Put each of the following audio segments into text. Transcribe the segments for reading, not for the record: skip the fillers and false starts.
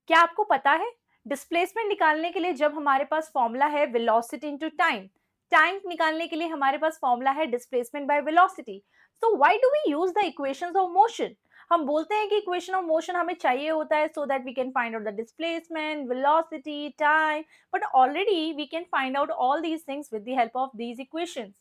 क्या आपको पता है डिस्प्लेसमेंट निकालने के लिए जब हमारे पास फॉर्मूला है वेलोसिटी इनटू टाइम, टाइम निकालने के लिए हमारे पास फॉर्मूला है displacement by velocity. So why do we use the equations of motion? हम बोलते हैं कि इक्वेशन ऑफ मोशन हमें चाहिए होता है so that we can find out the displacement, velocity, time, but already we can find out all these things with the help of these equations,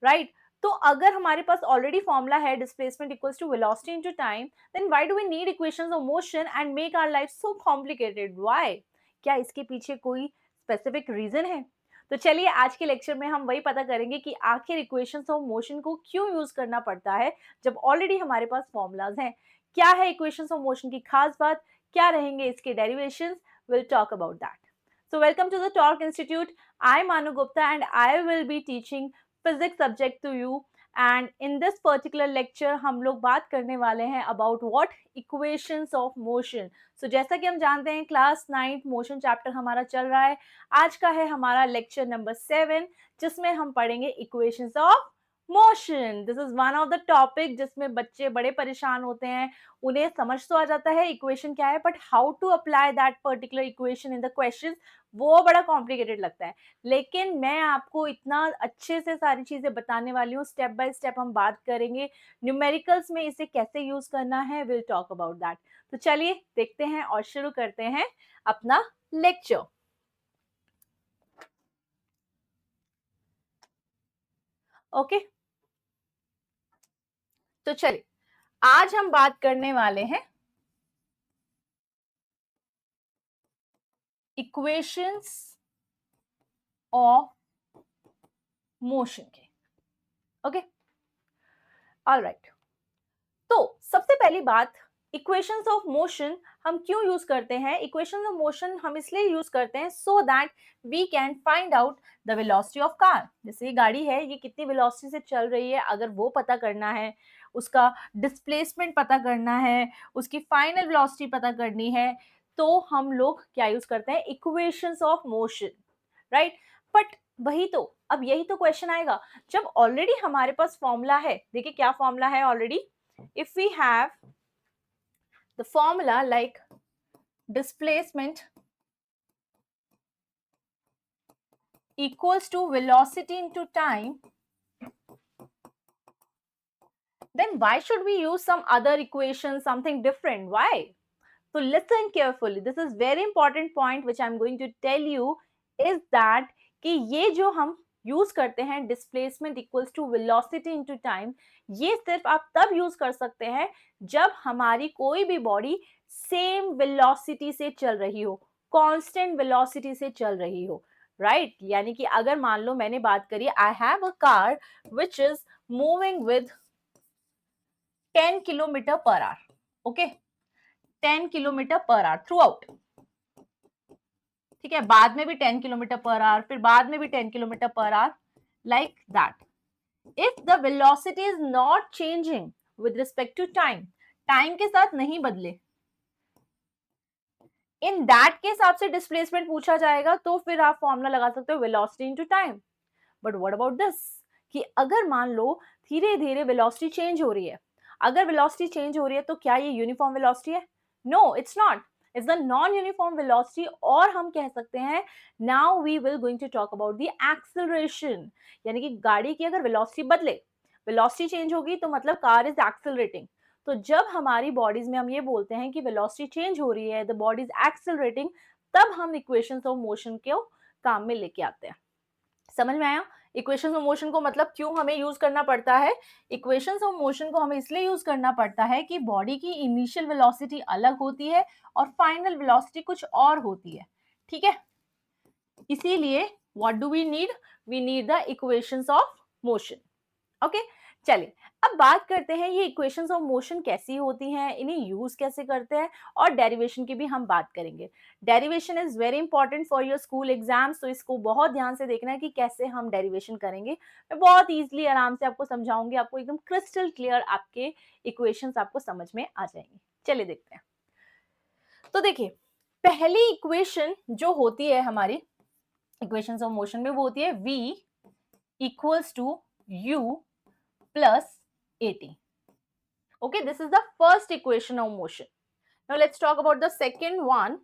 right? तो अगर हमारे पास ऑलरेडी फॉर्मूला है displacement equals to velocity into time, then why do we need equations of motion and make our life so complicated? Why? क्या इसके पीछे कोई specific reason है? तो चलिए आज के लेक्चर में हम वही पता करेंगे कि आखिर इक्वेशंस ऑफ मोशन को क्यों यूज करना पड़ता है जब ऑलरेडी हमारे पास फॉर्मूलाज हैं। क्या है इक्वेशंस ऑफ मोशन की खास बात, क्या रहेंगे इसके derivations, will talk about that. So welcome to the Talk Institute. I'm Anu Gupta and I will be teaching physics subject to you. And in this particular lecture हम लोग बात करने वाले हैं about what equations of motion. So जैसा कि हम जानते हैं क्लास 9th मोशन चैप्टर हमारा चल रहा है। आज का है हमारा लेक्चर नंबर 7 जिसमें हम पढ़ेंगे equations of motion. This is one of the topic जिसमें बच्चे बड़े परेशान होते हैं। उन्हें समझ तो आ जाता है इक्वेशन क्या है, but how to apply that particular equation in the question वो बड़ा कॉम्प्लिकेटेड लगता है। लेकिन मैं आपको इतना अच्छे से सारी चीजें बताने वाली हूँ, स्टेप बाय स्टेप हम बात करेंगे न्यूमेरिकल्स में इसे कैसे यूज करना है, विल टॉक अबाउट दैट। तो चलिए देखते हैं और शुरू करते हैं अपना लेक्चर। ओके, तो चलिए आज हम बात करने वाले हैं इक्वेशंस ऑफ मोशन के। Okay, alright. तो सबसे पहली बात, इक्वेशंस ऑफ मोशन हम क्यों यूज करते हैं? इक्वेशंस ऑफ मोशन हम इसलिए यूज करते हैं so that we can find out the velocity of car. जैसे ये गाड़ी है, ये कितनी वेलोसिटी से चल रही है, अगर वो पता करना है, उसका डिस्प्लेसमेंट पता करना है, उसकी फाइनल वेलोसिटी पता करनी है, तो हम लोग क्या यूज करते हैं? Equations of motion, right? But वही तो, अब यही तो क्वेश्चन आएगा जब ऑलरेडी हमारे पास फॉर्मूला है। देखिए क्या फॉर्मूला है already. If we have the formula like displacement equals to velocity into time, then why should we use some other equation, something different? Why? So listen carefully. This is very important point which I'm going to tell you is that कि ये जो हम use करते हैं displacement equals to velocity into time, ये सिर्फ आप तब यूज कर सकते हैं जब हमारी कोई भी बॉडी सेम वेलोसिटी से चल रही हो, कांस्टेंट वेलोसिटी से चल रही हो, राइट? यानी कि अगर मान लो मैंने बात करी, I have a car which is moving with 10 kilometre per our, okay, 10 kilometre per our through out, ठीक है, बाद में भी 10 किलोमीटर पर आवर, फिर बाद में भी 10 kilometre per hour, like that. If the velocity is not changing with respect to time, time के साथ नहीं बदले, इन दैट के हिसाब से डिस्प्लेसमेंट पूछा जाएगा तो फिर आप फॉर्मूला लगा सकते हो velocity into time. But what about this, कि अगर मान लो धीरे धीरे वेलोसिटी चेंज हो रही है, अगर वेलोसिटी चेंज हो रही है तो क्या ये यूनिफॉर्म वेलोसिटी है? No, it's not, it's the non uniform velocity. और हम कह सकते हैं now we will going to talk about the acceleration, यानी कि गाड़ी की अगर वेलोसिटी बदले, वेलोसिटी चेंज होगी तो मतलब कार इज एक्सेलरेटिंग। तो जब हमारी बॉडीज में हम ये बोलते हैं कि वेलोसिटी चेंज हो रही है, द बॉडी इज एक्सेलरेटिंग, तब हम इक्वेशंस ऑफ मोशन को काम में लेके आते हैं। समझ में आया? इक्वेशंस ऑफ मोशन को मतलब क्यों हमें यूज करना पड़ता है? इक्वेशंस ऑफ मोशन को हमें इसलिए यूज करना पड़ता है कि बॉडी की इनिशियल वेलोसिटी अलग होती है और फाइनल वेलोसिटी कुछ और होती है, ठीक है? इसीलिए what do we need? We need the equations of motion. Okay, चलिए अब बात करते हैं ये इक्वेशंस ऑफ मोशन कैसी होती हैं, इन्हें यूज कैसे करते हैं, और डेरिवेशन की भी हम बात करेंगे। Derivation is very important for your school exams, तो इसको बहुत ध्यान से देखना है कि कैसे हम डेरिवेशन करेंगे। मैं बहुत इजीली आराम से आपको समझाऊंगी, आपको एकदम क्रिस्टल क्लियर आपके इक्वेशंस आपको समझ में आ जाएंगे। चलिए देखते हैं। तो देखिए पहली इक्वेशन जो होती है हमारी इक्वेशंस ऑफ मोशन में, वो होती है v equals to u plus at. Okay, this is the first equation of motion. Now let's talk about the second one.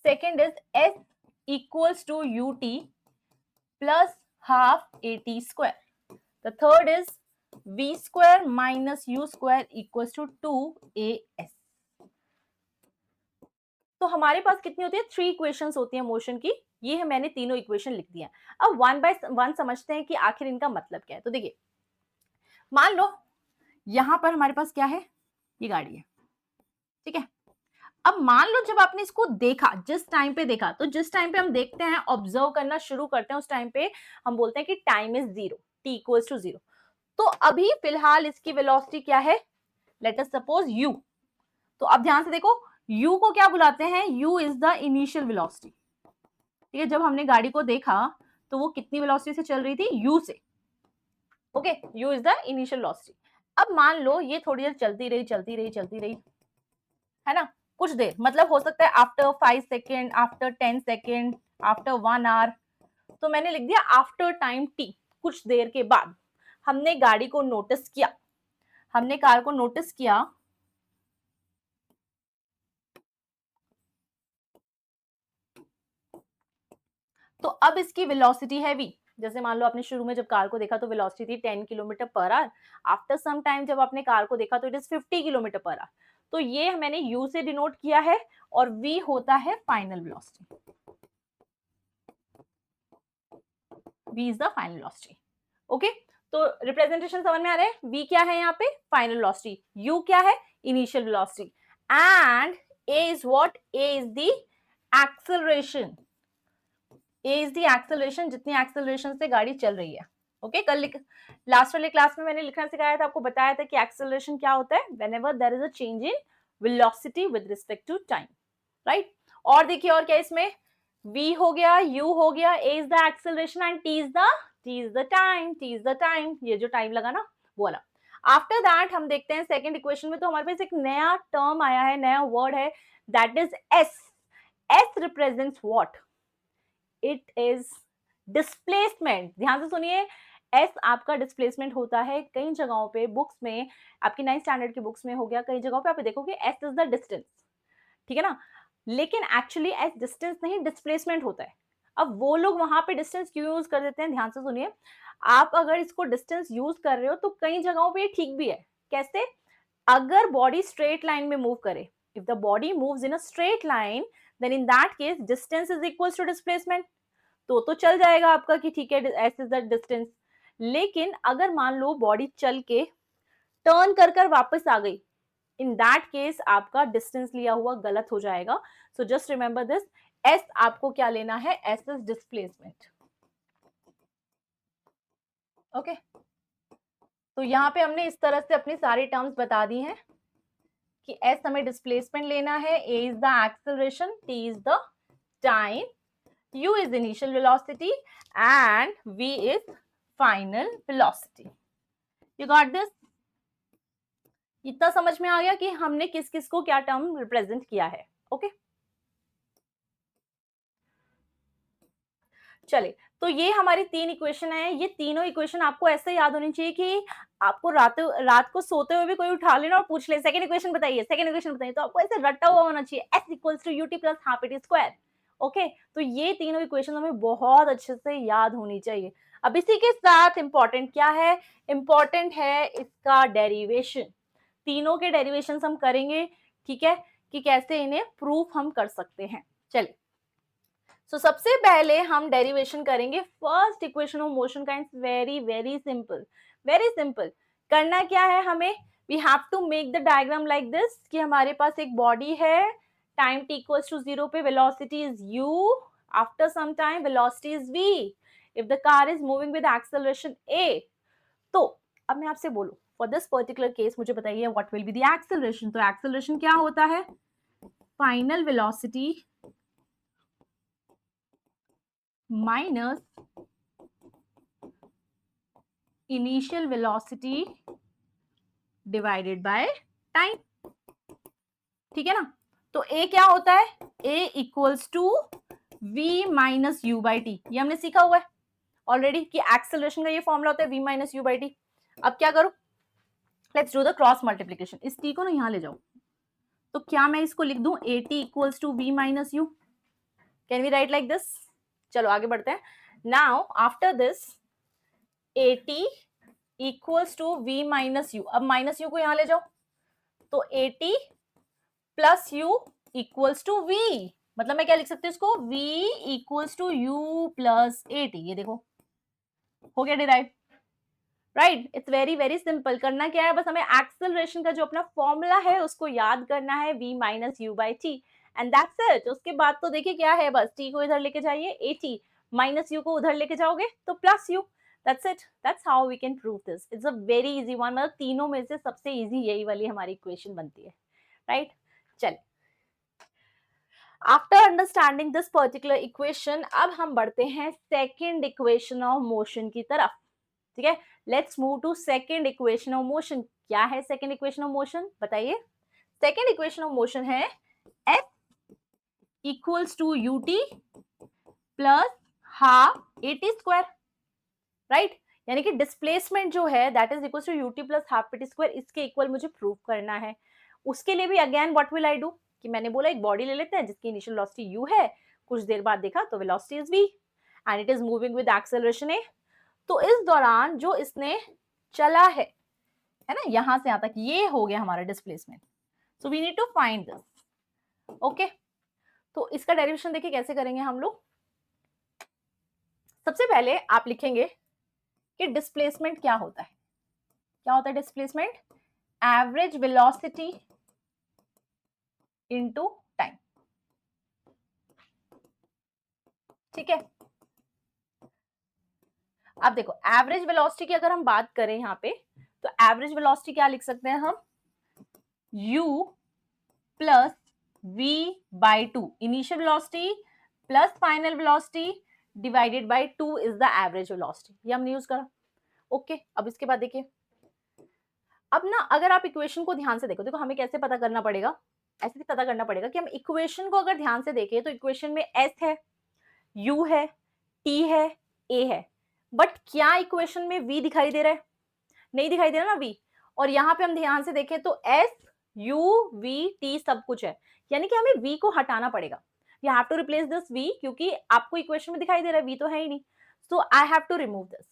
second is s equals to ut plus half at square. The third is v square minus u square equals to 2as. तो हमारे पास कितनी होती है, 3 equations होती है motion की. ये है, मैंने तीनों इक्वेशन लिख दिया. अब वन बाय वन समझते हैं कि आखिर इनका मतलब क्या है. तो देखिए, मान लो यहां पर हमारे पास क्या है, ये गाड़ी है, ठीक है. अब मान लो जब आपने इसको देखा, जिस टाइम पे देखा, तो जिस टाइम पे हम देखते हैं, ऑब्जर्व करना शुरू करते हैं, उस टाइम पे हम बोलते हैं कि time is 0, t equals to 0. तो अभी फिलहाल इसकी वेलोसिटी क्या है, लेट अस सपोज u. तो अब ध्यान से देखो, u को क्या बुलाते हैं, u is the initial velocity. ठीक है, जब हमने गाड़ी को देखा तो वो कितनी वेलोसिटी से चल रही थी, u से. Okay, u is the initial velocity. अब मान लो ये थोड़ी देर चलती रही, है ना, कुछ देर, मतलब हो सकता है after 5 second, after 10 second, after 1 hour. तो मैंने लिख दिया आफ्टर टाइम t, कुछ देर के बाद हमने गाड़ी को नोटिस किया, हमने कार को नोटिस किया. तो अब इसकी वेलोसिटी है v. जैसे मान लो आपने शुरू में जब कार को देखा तो वेलोसिटी थी 10 kilometre per our. After some time जब आपने कार को देखा तो it is 50 kilometre per our. तो ये मैंने u से डिनोट किया है और v होता है final velocity. v is the final velocity. Okay, तो रिप्रेजेंटेशन समझ में आ रहा है. v क्या है यहाँ पे, फाइनल वेलोसिटी. u क्या है, initial velocity. And a is what, a is the acceleration. a is the acceleration, जितनी एक्सेलरेशन से गाड़ी चल रही है. ओके, कल लास्ट वाले क्लास में मैंने लिखना सिखाया था, आपको बताया था कि एक्सेलरेशन क्या होता है, whenever there is a change in velocity with respect to time, right. और देखिए, और क्या इसमें, v हो गया, u हो गया, a is the acceleration and t is the time. ये जो टाइम लगा ना, वो वाला. आफ्टर दैट हम देखते हैं सेकंड इक्वेशन में, तो हमारे पास एक नया टर्म आया है, नया वर्ड है, that is s. s represents what, it is displacement. ध्यान से सुनिए, s आपका डिस्प्लेसमेंट होता है. कई जगहों पे बुक्स में, आपकी 9th स्टैंडर्ड की बुक्स में हो गया, कई जगहों पे आप देखोगे s इज द डिस्टेंस, ठीक है ना. लेकिन एक्चुअली s डिस्टेंस नहीं, डिस्प्लेसमेंट होता है. अब वो लोग वहां पे डिस्टेंस क्यों यूज कर देते हैं, ध्यान से सुनिए. आप अगर इसको डिस्टेंस यूज कर रहे हो तो कई जगहों पे ये ठीक भी है. कैसे, अगर बॉडी स्ट्रेट लाइन में मूव करे, if the body moves in a straight line, then in that case distance is equals to displacement. तो चल जाएगा आपका कि ठीक है, s इज द डिस्टेंस. लेकिन अगर मान लो बॉडी चल के टर्न कर कर वापस आ गई, इन दैट केस आपका डिस्टेंस लिया हुआ गलत हो जाएगा. So just remember this, s आपको क्या लेना है, s इज डिस्प्लेसमेंट. ओके, तो यहाँ पे हमने इस तरह से अपनी सारी टर्म्स बता दी हैं कि s हमें डिस्प्लेसमेंट लेना है, a is the acceleration, t is the time, u is initial velocity and v is final velocity. You got this? इतना समझ में आ गया कि हमने किस किस को क्या टर्म रिप्रेजेंट किया है. ओके, चले, तो ये हमारी 3 इक्वेशन है. ये तीनों इक्वेशन आपको ऐसे याद होनी चाहिए कि आपको रात को सोते हुए भी कोई उठा लेना और पूछ ले, सेकंड इक्वेशन बताइए, तो आपको ऐसे रटा हुआ होना चाहिए, s equals to ut plus half at square. Okay, तो ये तीनों इक्वेशन हमें बहुत अच्छे से याद होनी चाहिए. अब इसी के साथ इंपॉर्टेंट क्या है, इंपॉर्टेंट है इसका डेरिवेशन. तीनों के डेरिवेशन हम करेंगे, ठीक है, कि कैसे इन्हें प्रूफ हम कर सकते हैं. चलिए, सो सबसे पहले हम डेरिवेशन करेंगे फर्स्ट इक्वेशन ऑफ मोशन का. It's very very simple, very simple. करना क्या है हमें, we have to make the diagram like this, कि हमारे पास एक बॉडी है, टाइम t इक्वल्स टू 0 पे velocity is u, after some time velocity is v, if the car is moving with acceleration a. तो अब मैं आपसे बोलूं, फॉर दिस पर्टिकुलर केस मुझे बताइए what will be the acceleration. तो एक्सेलरेशन क्या होता है, final velocity minus initial velocity divided by time. ठीक है ना. तो a क्या होता है, a equals to v minus u by t. ये हमने सीखा हुआ है ऑलरेडी कि एक्सेलरेशन का ये फॉर्मूला होता है v minus u by T. अब क्या करूं, let's do the cross multiplication. इस t को ना यहां ले जाओ, तो क्या मैं इसको लिख दूं, at equals to v minus u. Can we write like this? चलो आगे बढ़ते हैं. Now after this AT equals to V minus u. अब माइनस यू को यहां ले जाओ, तो AT plus u equals to V. मतलब मैं क्या लिख सकती हूँ इसको? V equals to U plus AT. ये देखो हो गया derive. Right, it's very very simple. करना क्या है, बस हमें एक्सेलरेशन का जो अपना फॉर्मूला है उसको याद करना है, v minus u by T, and that's it. उसके बाद तो देखिए क्या है, बस t को इधर लेके जाइए, at माइनस यू को उधर लेके जाओगे तो plus u. That's it. That's how we can prove this. It's a very easy one. मतलब तीनों में से सबसे इजी यही वाली हमारी इक्वेशन बनती है. राइट, चलिए. After understanding this particular equation, अब हम बढ़ते हैं सेकेंड इक्वेशन ऑफ मोशन की तरफ. ठीक है, let's move to second equation of motion. क्या है सेकेंड इक्वेशन ऑफ मोशन, बताइए. सेकेंड इक्वेशन ऑफ मोशन है F equals to ut plus half at square. Right, यानी कि डिस्प्लेसमेंट जो है that is equal to ut plus half at square, इसके equal मुझे प्रूव करना है. उसके लिए भी again what will I do, कि मैंने बोला एक बॉडी ले लेते हैं जिसकी इनिशियल वेलोसिटी u है, कुछ देर बाद देखा तो velocity is v and it is moving with acceleration a. तो इस दौरान जो इसने चला है ना, यहां से यहां तक, ये हो गया हमारा displacement. So we need to find this. Okay, तो इसका डेरिवेशन देखिए कैसे करेंगे हम लोग. सबसे पहले आप लिखेंगे कि डिस्प्लेसमेंट क्या होता है. क्या होता है displacement? Average velocity into time. ठीक है, अब देखो एवरेज वेलोसिटी की अगर हम बात करें यहाँ पे, तो एवरेज वेलोसिटी क्या लिख सकते हैं हम? u plus v by two. Initial velocity plus final velocity divided by 2 is the average velocity. ये हमने यूज करा. ओके, अब इसके बाद देखिए, अब ना अगर आप इक्वेशन को ध्यान से देखो हमें कैसे पता करना पड़ेगा, ऐसे पता करना पड़ेगा कि हम इक्वेशन को अगर ध्यान से देखें तो इक्वेशन में s है, u है, t है, a है, बट क्या इक्वेशन में v दिखाई दे रहा है? नहीं दिखाई दे रहा ना v. और यहाँ पे हम ध्यान से देखें तो s u v t सब कुछ है, यानी कि हमें v को हटाना पड़ेगा. You have to replace this v, क्योंकि आपको इक्वेशन में दिखाई दे रहा है, v तो है ही नहीं. So I have to remove this.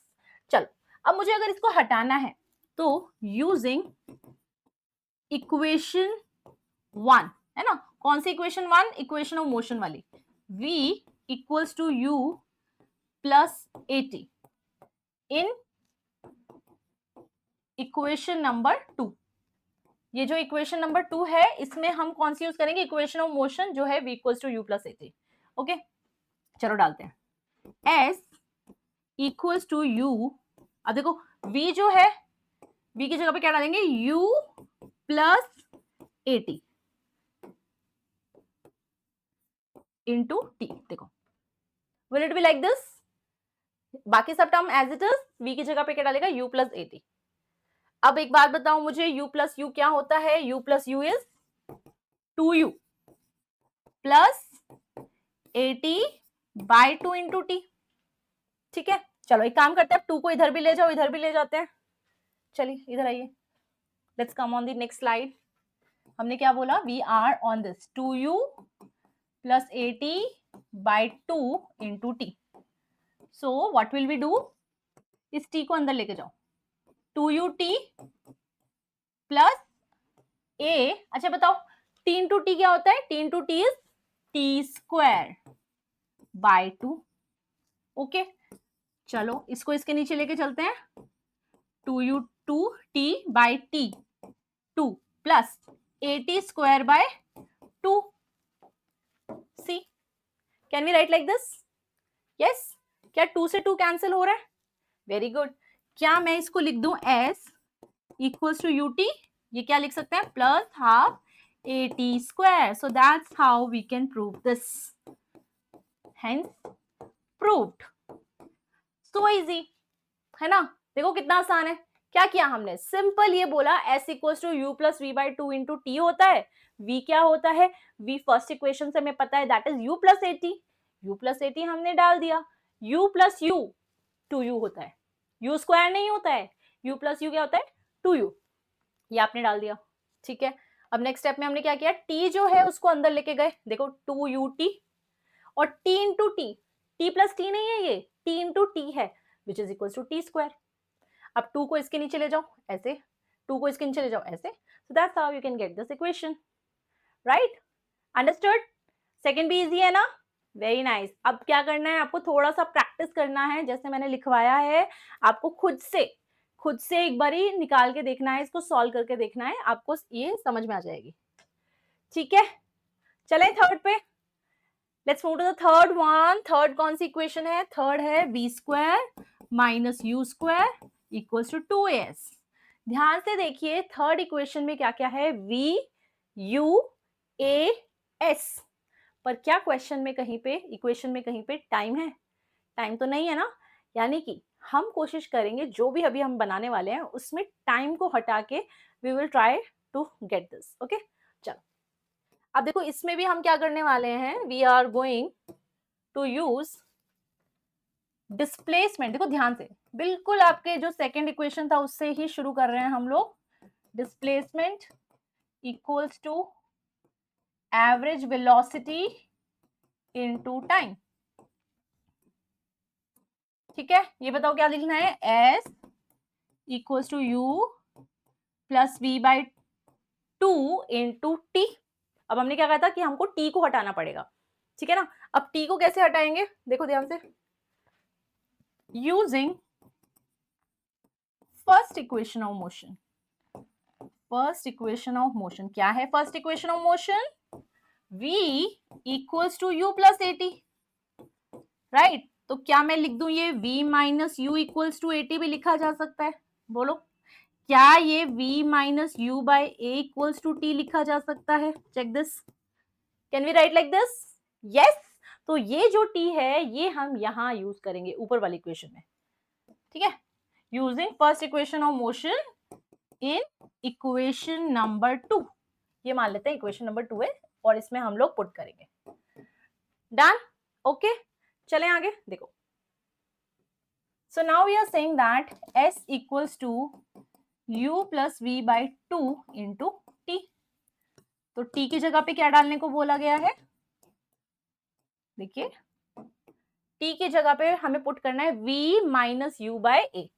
चलो, अब मुझे अगर इसको हटाना है तो यूजिंग इक्वेशन 1, है ना, कौन सी इक्वेशन 1? इक्वेशन ऑफ मोशन वाली. v equals to u plus at in equation number 2. ये जो इक्वेशन नंबर 2 है इसमें हम कौन सी यूज करेंगे? इक्वेशन ऑफ मोशन जो है v equals to u plus at. Okay, चलो डालते हैं s इक्वल्स टू u. अब देखो v जो है, v की जगह पे क्या डालेंगे? u plus at into t. देखो, will it be like this? बाकी सब term as it is, v की जगह पे क्या डालेगा? u plus at. अब एक बात बताओ मुझे, u प्लस यू क्या होता है? u plus you is 2u plus at by 2 into T. ठीक है, चलो एक काम करते हैं, 2 को इधर भी ले जाओ, इधर भी ले जाते हैं. चलिए इधर आइए, let's come on the next slide. हमने क्या बोला? We are on this 2u plus at by 2 into t. So what will we do? इस t को अंदर लेके जाओ, 2ut प्लस a. अच्छा बताओ, t इंटू टी क्या होता है? t into t is t square by 2. Okay, चलो इसको इसके नीचे लेके चलते हैं. 2u2t by t 2 plus at square by 2. See, can we write like this? Yes. क्या 2 से 2 कैंसिल हो रहा है? Very good. क्या मैं इसको लिख दूं s इक्वल्स टू ut? ये क्या लिख सकते हैं? Plus half at square. So that's how we can prove this. Hence proved. So easy, है ना? देखो कितना आसान है. क्या किया हमने? सिंपल ये बोला s equals to u plus v by 2 into t होता है. v क्या होता है? v फर्स्ट इक्वेशन से हमें पता है, that is u plus eighty. u plus eighty हमने डाल दिया. u प्लस यू 2u होता है, u स्क्वायर नहीं होता है. u प्लस यू क्या होता है? 2u. ये आपने डाल दिया. ठीक है, अब नेक्स्ट स्टेप में हमने क्या किया? t जो है उसको अंदर लेके गए. देखो 2ut और t into t plus t नहीं है, ये t इंटू t है, which is equal to t square. अब 2 को इसके नीचे ले जाओ ऐसे, 2 को इसके नीचे ले जाओ ऐसे, सो that's how you can get this equation, right? Understood? Second भी इजी है ना? Very nice. अब क्या करना है, आपको थोड़ा सा प्रैक्टिस करना है, जैसे मैंने लिखवाया है, आपको खुद से एक बारी निकाल के देखना है, इसको सॉल्व करके देखना है, आपको ये समझ में आ जाएगी। ठीक है, चलें थर्ड पे। Let's move to the third one. Third कौन सी इक्वेशन है? थर्ड है v square minus u square equals to 2as। ध्यान से देखिए, थर्ड इक्वेशन में क्या क्या है? v u a s। पर क्या क्वेश्चन में कहीं पे, इक्वेशन में कहीं पे टाइम है? टाइम तो नहीं है ना। यानी कि हम कोशिश करेंगे जो भी अभी हम बनाने वाले हैं उसमें टाइम को हटा के we will try to get this. Okay, चलो अब देखो इसमें भी हम क्या करने वाले हैं, we are going to use displacement. देखो ध्यान से, बिल्कुल आपके जो सेकेंड इक्वेशन था उससे ही शुरू कर रहे हैं हम लोग। Displacement equals to average velocity into time. ठीक है, ये बताओ क्या लिखना है? S equals to u plus v by 2 into t. अब हमने क्या कहा था कि हमको टी को हटाना पड़ेगा, ठीक है ना। अब टी को कैसे हटाएंगे, देखो ध्यान से, using first equation of motion. First equation of motion क्या है? First equation of motion v equals to u plus a t, right? तो क्या मैं लिख दूं ये v minus u equals to a t भी लिखा जा सकता है? बोलो, क्या ये v minus u by a equals to t लिखा जा सकता है? Check this, can we write like this? Yes. तो ये जो t है ये हम यहां यूज करेंगे ऊपर वाली इक्वेशन में, ठीक है, using first equation of motion in equation number 2। ये मान लेते हैं इक्वेशन नंबर 2 है और इसमें हम लोग पुट करेंगे। डन? ओके, चलें आगे। देखो, so now we are saying that s equals to u plus v by 2 into t. तो t की जगह पे क्या डालने को बोला गया है? देखिए, t की जगह पे हमें पुट करना है v minus u by a,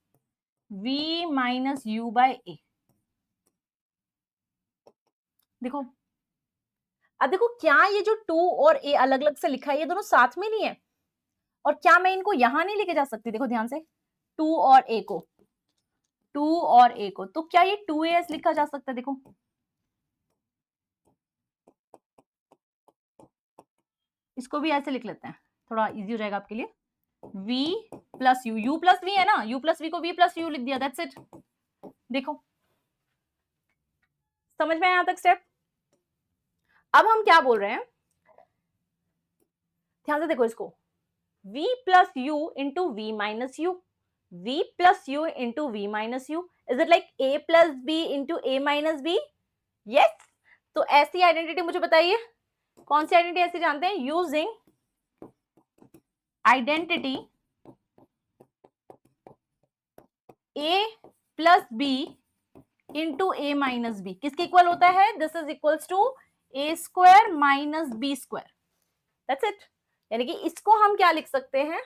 v minus u by a. देखो, अब देखो क्या ये जो 2 और a अलग अलग से लिखा है, ये दोनों साथ में नहीं है? और क्या मैं इनको यहां नहीं लेके जा सकती? देखो ध्यान से, 2 और a को, 2 और a को, तो क्या ये 2as लिखा जा सकता है? देखो, इसको भी ऐसे लिख लेते हैं, थोड़ा इजी हो जाएगा आपके लिए। v plus you, u plus v है ना, u प्लस v को v प्लस u लिख दिया, दैट्स इट। देखो, समझ में आया यहां तक स्टेप? अब हम क्या बोल रहे हैं, ध्यान से देखो इसको, v plus u into v minus u, v plus u into v minus u, is it like a plus b into a minus b? Yes. तो ऐसी आइडेंटिटी मुझे बताइए, कौन सी आइडेंटिटी ऐसी जानते हैं? Using identity a plus b into a minus b किसके equal होता है? This is equals to a square minus b square, that's it. यानी कि इसको हम क्या लिख सकते हैं?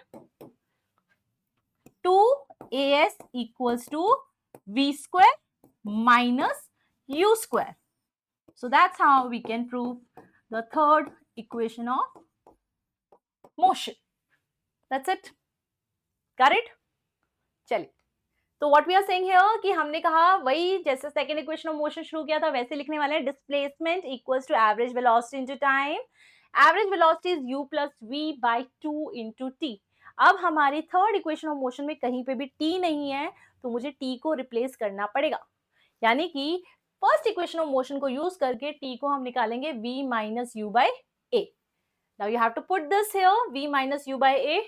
2as equals to v square minus u square. So that's how we can prove the third equation of motion. That's it. Got it? चलिए, तो what we are saying here कि हमने कहा वही जैसे सेकंड इक्वेशन ऑफ मोशन शुरू किया था वैसे लिखने वाले हैं, displacement equals to average velocity into time. Average velocity is u plus v by 2 into t. अब हमारी थर्ड इक्वेशन ऑफ मोशन में कहीं पे भी t नहीं है, तो मुझे t को रिप्लेस करना पड़ेगा। यानी कि फर्स्ट इक्वेशन ऑफ मोशन को यूज करके t को हम निकालेंगे v minus u by a. Now you have to put this here, v minus u by a,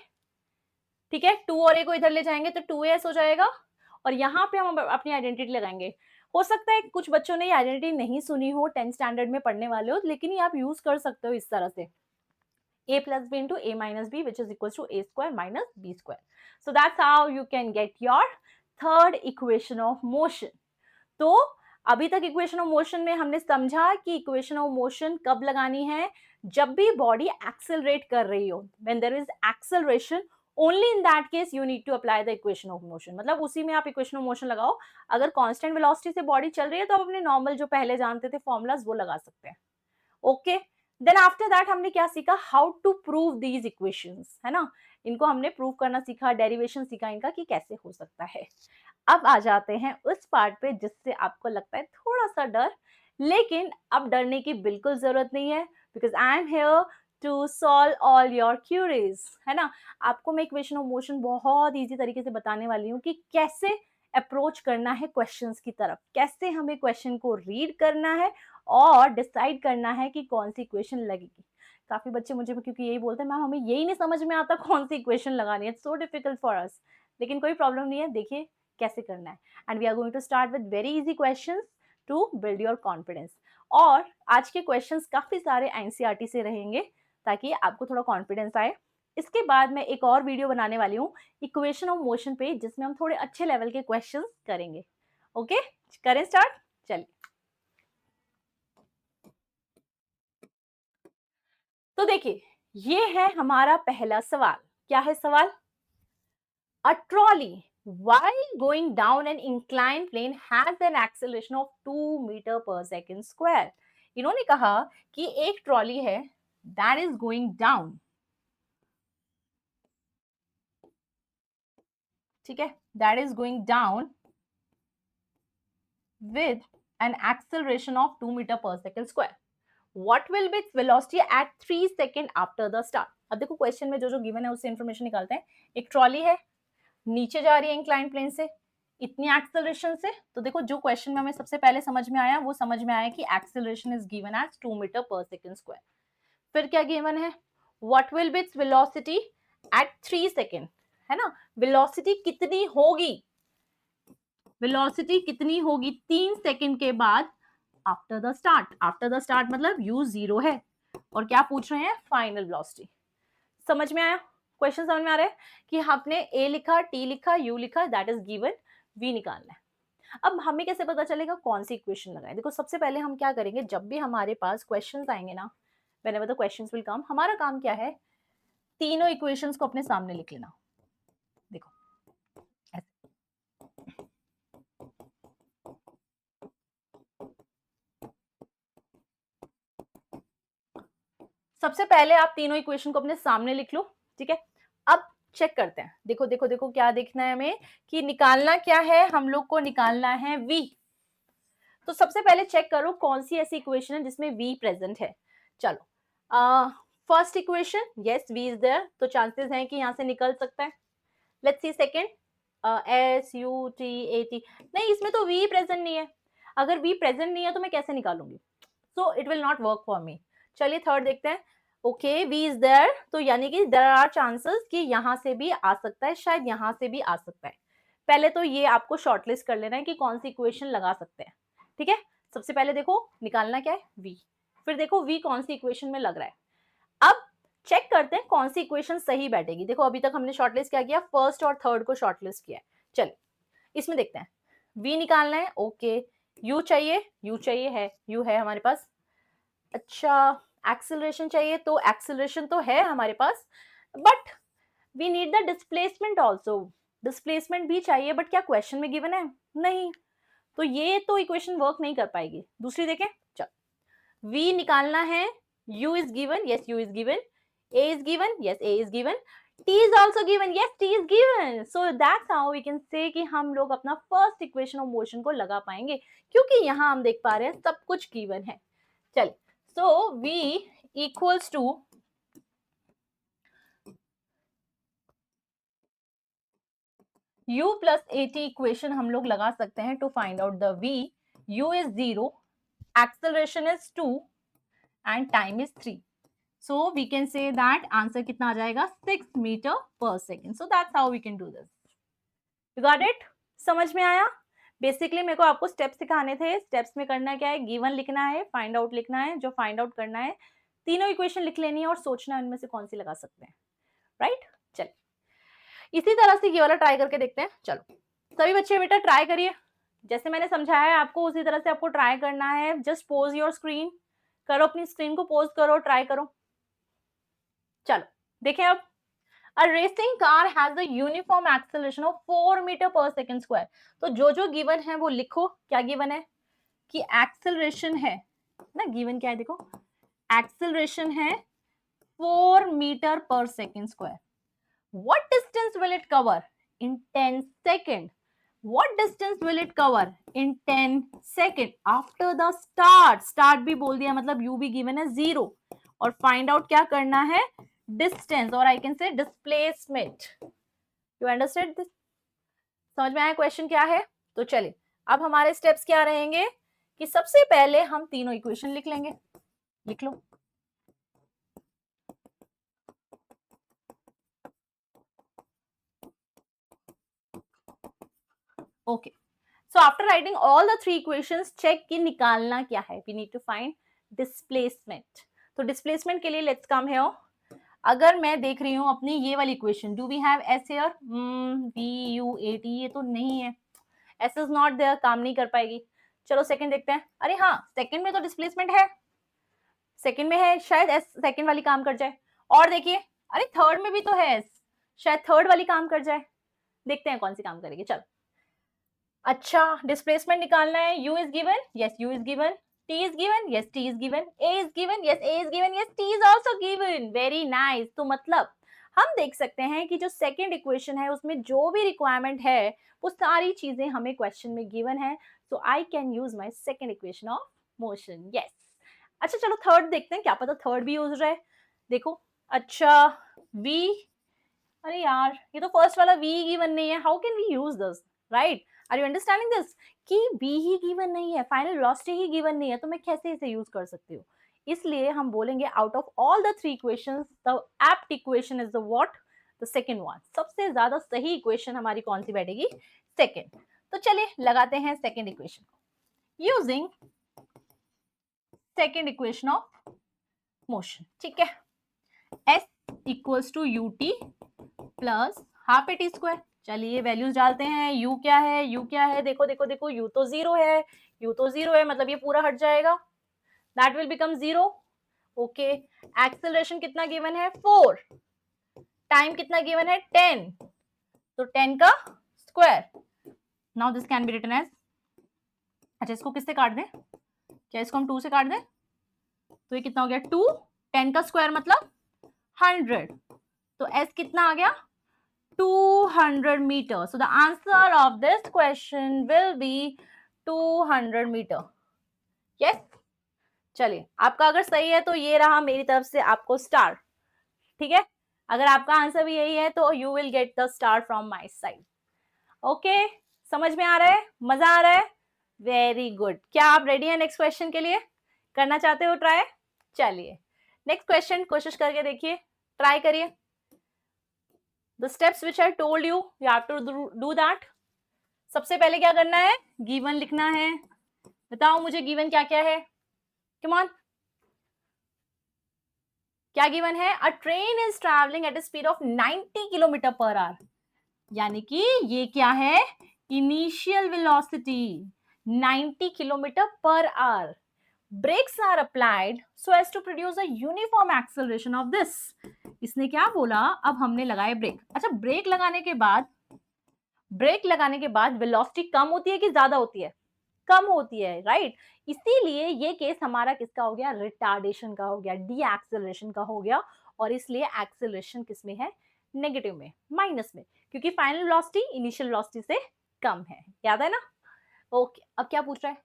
ठीक है। 2 और a को इधर ले जाएंगे तो 2as हो जाएगा, और यहाँ पे हम अपनी आइडेंटिटी लगाएंगे। हो सकता है कुछ बच्चों ने ये आइडेंटिटी नहीं सुनी हो, 10th स्टैंडर्ड में पढ़ने वाले हो, लेकिन ये आप यूज कर सकते हो इस तरह से, a plus b into a minus b which is equal to a square minus b square. So that's how you can get your third equation of motion. तो अभी तक इक्वेशन ऑफ मोशन में हमने समझा कि इक्वेशन ऑफ मोशन कब लगानी है, जब भी बॉडी एक्सेलरेट कर रही हो, when there is acceleration, only in that case you need to apply the equation of motion. मतलब उसी में आप इक्वेशन ऑफ मोशन लगाओ। अगर कांस्टेंट वेलोसिटी से बॉडी चल रही है तो आप अपने नॉर्मल जो पहले जानते थे फॉर्मूलाज वो लगा सकते हैं। ओके, देन आफ्टर दैट हमने क्या सीखा, how to prove these equations, है ना। इनको हमने प्रूव करना सीखा, डेरिवेशन सीखा इनका कि कैसे हो सकता है। अब आ जाते हैं उस पार्ट पे जिससे आपको लगता है थोड़ा सा डर, लेकिन अब डरने की बिल्कुल जरूरत नहीं है, because I am here to solve all your queries, है ना। आपको मैं इक्वेशन ऑफ मोशन बहुत इजी तरीके से बताने वाली हूँ कि कैसे अप्रोच करना है क्वेश्चंस की तरफ, कैसे हमें क्वेश्चन को रीड करना है और डिसाइड करना है कि कौन सी इक्वेशन लगेगी। काफी बच्चे मुझे क्योंकि यही बोलते हैं, मैम हमें यही नहीं समझ में आता कौन सी इक्वेशन लगानी है, सो डिफिकल्ट फॉर अस। लेकिन कोई प्रॉब्लम नहीं है, देखिए कैसे करना है। And we are going to start with very easy questions to build your confidence. और आज के क्वेश्चंस काफी सारे एनसीईआरटी से रहेंगे ताकि आपको थोड़ा कॉन्फिडेंस आए। इसके बाद मैं एक और वीडियो बनाने वाली हूँ इक्वेशन ऑफ मोशन पे, जिसमें हम थोड़े अच्छे लेवल के क्वेश्चंस करेंगे। ओके, करें स्टार्ट, चलिए। तो देखिए, ये है हमारा पहला सवाल। क्या है सवाल? A trolley, while going down an inclined plane, has an acceleration of 2 metre per second square. इन्होंने कहा कि एक ट्रॉली है that is going down, ठीक है, that is going down with an acceleration of 2 metre per second square. What will be its velocity at 3 second after the start? अब देखो question में जो जो गिवन है उससे इंफॉर्मेशन निकालते हैं। एक ट्रॉली है, नीचे जा रही है इंक्लाइन प्लेन से, इतनी एक्सेलरेशन से। तो देखो जो क्वेश्चन में हमें सबसे पहले समझ में आया वो समझ में आया कि acceleration is given as 2 metre per second square. फिर क्या गिवन है, what will be its velocity at 3 second, है ना। वेलोसिटी कितनी होगी, वेलोसिटी कितनी होगी 3 सेकेंड के बाद after the start. After the start मतलब u 0 है, और क्या पूछ रहे हैं, फाइनल वेलोसिटी। समझ में आया, क्वेश्चन समझ में आ रहा है कि आपने a लिखा, t लिखा, u लिखा, दैट इज गिवन, v निकालना है। अब हमें कैसे पता चलेगा कौन सी इक्वेशन लगाए? देखो सबसे पहले हम क्या करेंगे, जब भी हमारे पास क्वेश्चंस आएंगे ना, whenever the questions will come, हमारा काम क्या है, तीनों इक्वेशंस को अपने सामने लिख लेना। देखो ऐसे। सबसे पहले आप तीनों इक्वेशन को अपने सामने लिख लो, ठीक है। अब चेक करते हैं, देखो देखो देखो क्या देखना है हमें, कि निकालना क्या है, हम लोग को निकालना है v। तो सबसे पहले चेक करो कौन सी ऐसी इक्वेशन है जिसमें v प्रेजेंट है। चलो, first equation, yes v is there, तो चांसेस हैं कि यहां से निकल सकता है। Let's see second, s u t a t, नहीं इसमें तो v प्रेजेंट नहीं है। अगर v प्रेजेंट नहीं है तो मैं कैसे निकालूंगी, so it will not work for me. चलिए थर्ड देखते हैं, ओके v इज देयर, तो यानी कि देयर आर चांसेस कि यहां से भी आ सकता है, शायद यहां से भी आ सकता है। पहले तो ये आपको शॉर्टलिस्ट कर लेना है कि कौन सी इक्वेशन लगा सकते हैं, ठीक है। सबसे पहले देखो निकालना क्या है, v, फिर देखो v कौन सी इक्वेशन में लग रहा है। अब चेक करते हैं कौन सी इक्वेशन सही बैठेगी। देखो अभी तक हमने शॉर्टलिस्ट क्या किया, फर्स्ट और थर्ड को शॉर्टलिस्ट किया है। चलिए इसमें देखते हैं, v निकालना है, ओके, u चाहिए, u चाहिए है, u है हमारे पास। अच्छा, एक्सेलरेशन चाहिए, तो एक्सेलरेशन तो है हमारे पास, but we need the displacement also, displacement भी चाहिए, बट क्या क्वेश्चन में गिवन है, नहीं, तो ये तो इक्वेशन वर्क नहीं कर पाएगी। दूसरी देखें, चलो v निकालना है, u is given, yes u is given, a is given, yes a is given, t is also given, yes t is given. So that's how we can say कि हम लोग अपना फर्स्ट इक्वेशन ऑफ मोशन को लगा पाएंगे, क्योंकि यहाँ हम देख पा रहे हैं सब कुछ गिवन है। चलिए, so v equals to u plus at equation हम लोग लगा सकते हैं to find out the v। u is 0, acceleration is 2 and time is 3, so we can say that answer कितना आ जाएगा, 6 metre per second. so that's how we can do this, you got it? समझ में आया? Basically मेरे को आपको steps सिखाने थे। स्टेप्स में करना क्या है, गिवन लिखना है, फाइंड आउट लिखना है, जो फाइंड आउट करना है तीनों इक्वेशन लिख लेनी है और सोचना है उनमें से कौन सी लगा सकते हैं, राइट? चलिए इसी तरह से ये वाला ट्राई करके देखते हैं। चलो सभी बच्चे बेटा ट्राई करिए, जैसे मैंने समझाया है आपको उसी तरह से आपको ट्राई करना है. जस्ट पोज योर स्क्रीन, करो अपनी स्क्रीन को पोज करो, ट्राई करो. चलो देखें अब. A racing car has a uniform acceleration of 4 metre per second square. तो जो जो गिवन है वो लिखो. क्या गिवन है कि एक्सेलरेशन है ना, गिवन क्या है देखो, एक्सेलरेशन है 4 metre per second square. What distance will it cover in 10 seconds? What distance will it cover in 10 seconds after the start? Start भी बोल दिया मतलब u भी given है 0 और find out क्या करना है, distance और I can say displacement. You understand this? समझ में आया क्वेश्चन क्या है? तो चलिए अब हमारे स्टेप्स क्या रहेंगे कि सबसे पहले हम तीनों इक्वेशन लिख लेंगे. लिख लो. Okay. So after writing all the three equations, check कि निकालना क्या है. We need to find displacement. तो displacement के लिए let's come here. अगर मैं देख रही हूँ अपनी ये वाली equation, do we have s here? VU80 ये तो नहीं है. S is not there, काम नहीं कर पाएगी. चलो सेकंड देखते हैं. अरे हाँ, सेकंड में तो डिस्प्लेसमेंट है, सेकंड में है, शायद S सेकंड वाली काम कर जाए. और देखिए, अरे थर्ड में भी तो है S, शायद थर्ड वाली काम कर जाए. देखते हैं कौन सी काम करेगी. चलो. अच्छा, डिस्प्लेसमेंट निकालना है. U is given, yes U is given. T is given, yes T is given. A is given, yes A is given, yes T is also given. Very nice. तो मतलब हम देख सकते हैं कि जो सेकंड इक्वेशन है उसमें जो भी रिक्वायरमेंट है वो सारी चीजें हमें क्वेश्चन में गिवन है. So I can use my second equation of motion. Yes. अच्छा चलो थर्ड देखते हैं, क्या पता थर्ड भी यूज रहे. देखो. अच्छा v, अरे यार ये तो फर्स्ट वाला v गिवन नहीं है. How can we use this, right? Are you understanding this कि b ही गिवन नहीं है, फाइनल वेलोसिटी ही गिवन नहीं है, तो मैं कैसे इसे यूज कर सकती हूँ? इसलिए हम बोलेंगे out of all the three equations the apt equation is the what, the second one. सबसे ज्यादा सही इक्वेशन हमारी कौन सी बैठेगी? सेकंड. तो चलिए लगाते हैं सेकंड इक्वेशन को using second equation of motion. ठीक है. s equals to ut plus half a t square. चलिए वैल्यूज डालते हैं. u क्या है, u क्या है, देखो देखो देखो, u तो जीरो है, u तो जीरो है मतलब ये पूरा हट जाएगा, that will become zero. Okay. Acceleration कितना गिवन है? 4. टाइम कितना गिवन है? 10. तो 10 का square. Now this can be written as, अच्छा इसको किससे काट दें, क्या इसको हम 2 से काट दें? तो ये कितना हो गया? 2. 10 का स्क्वायर मतलब 100. तो s कितना आ गया? 200 meter. So the answer of this question will be 200 meter. Yes? चलिए आपका अगर सही है तो ये रहा मेरी तरफ से आपको स्टार. ठीक है. अगर आपका आंसर भी यही है तो you will get the star from my side. Okay. समझ में आ रहा है? मजा आ रहा है? Very good. क्या आप रेडी हैं नेक्स्ट क्वेश्चन के लिए? करना चाहते हो ट्राई? चलिए नेक्स्ट क्वेश्चन कोशिश करके देखिए, ट्राई करिए. The steps which I told you, you have to do that. सबसे पहले क्या करना है? गिवन लिखना है. बताओ मुझे गिवन क्या क्या है? Come on. क्या गिवन है? A train is traveling at a speed of 90 kilometre per our. यानी कि ये क्या है? Initial velocity 90 kilometre per our. Brakes are applied so as to produce a uniform acceleration of this. इसने क्या बोला? अब हमने लगाए ब्रेक. अच्छा ब्रेक लगाने के बाद वेलोसिटी कम होती है कि ज्यादा होती है? कम होती है, राइट? इसीलिए ये केस हमारा किसका हो गया? रिटार्डेशन का हो गया, डी एक्सेलरेशन का हो गया. और इसलिए एक्सेलरेशन किस में है? नेगेटिव में, माइनस में, क्योंकि फाइनल वेलोसिटी इनिशियल वेलोसिटी से कम है. याद है ना? ओके. अब क्या पूछ रहा है?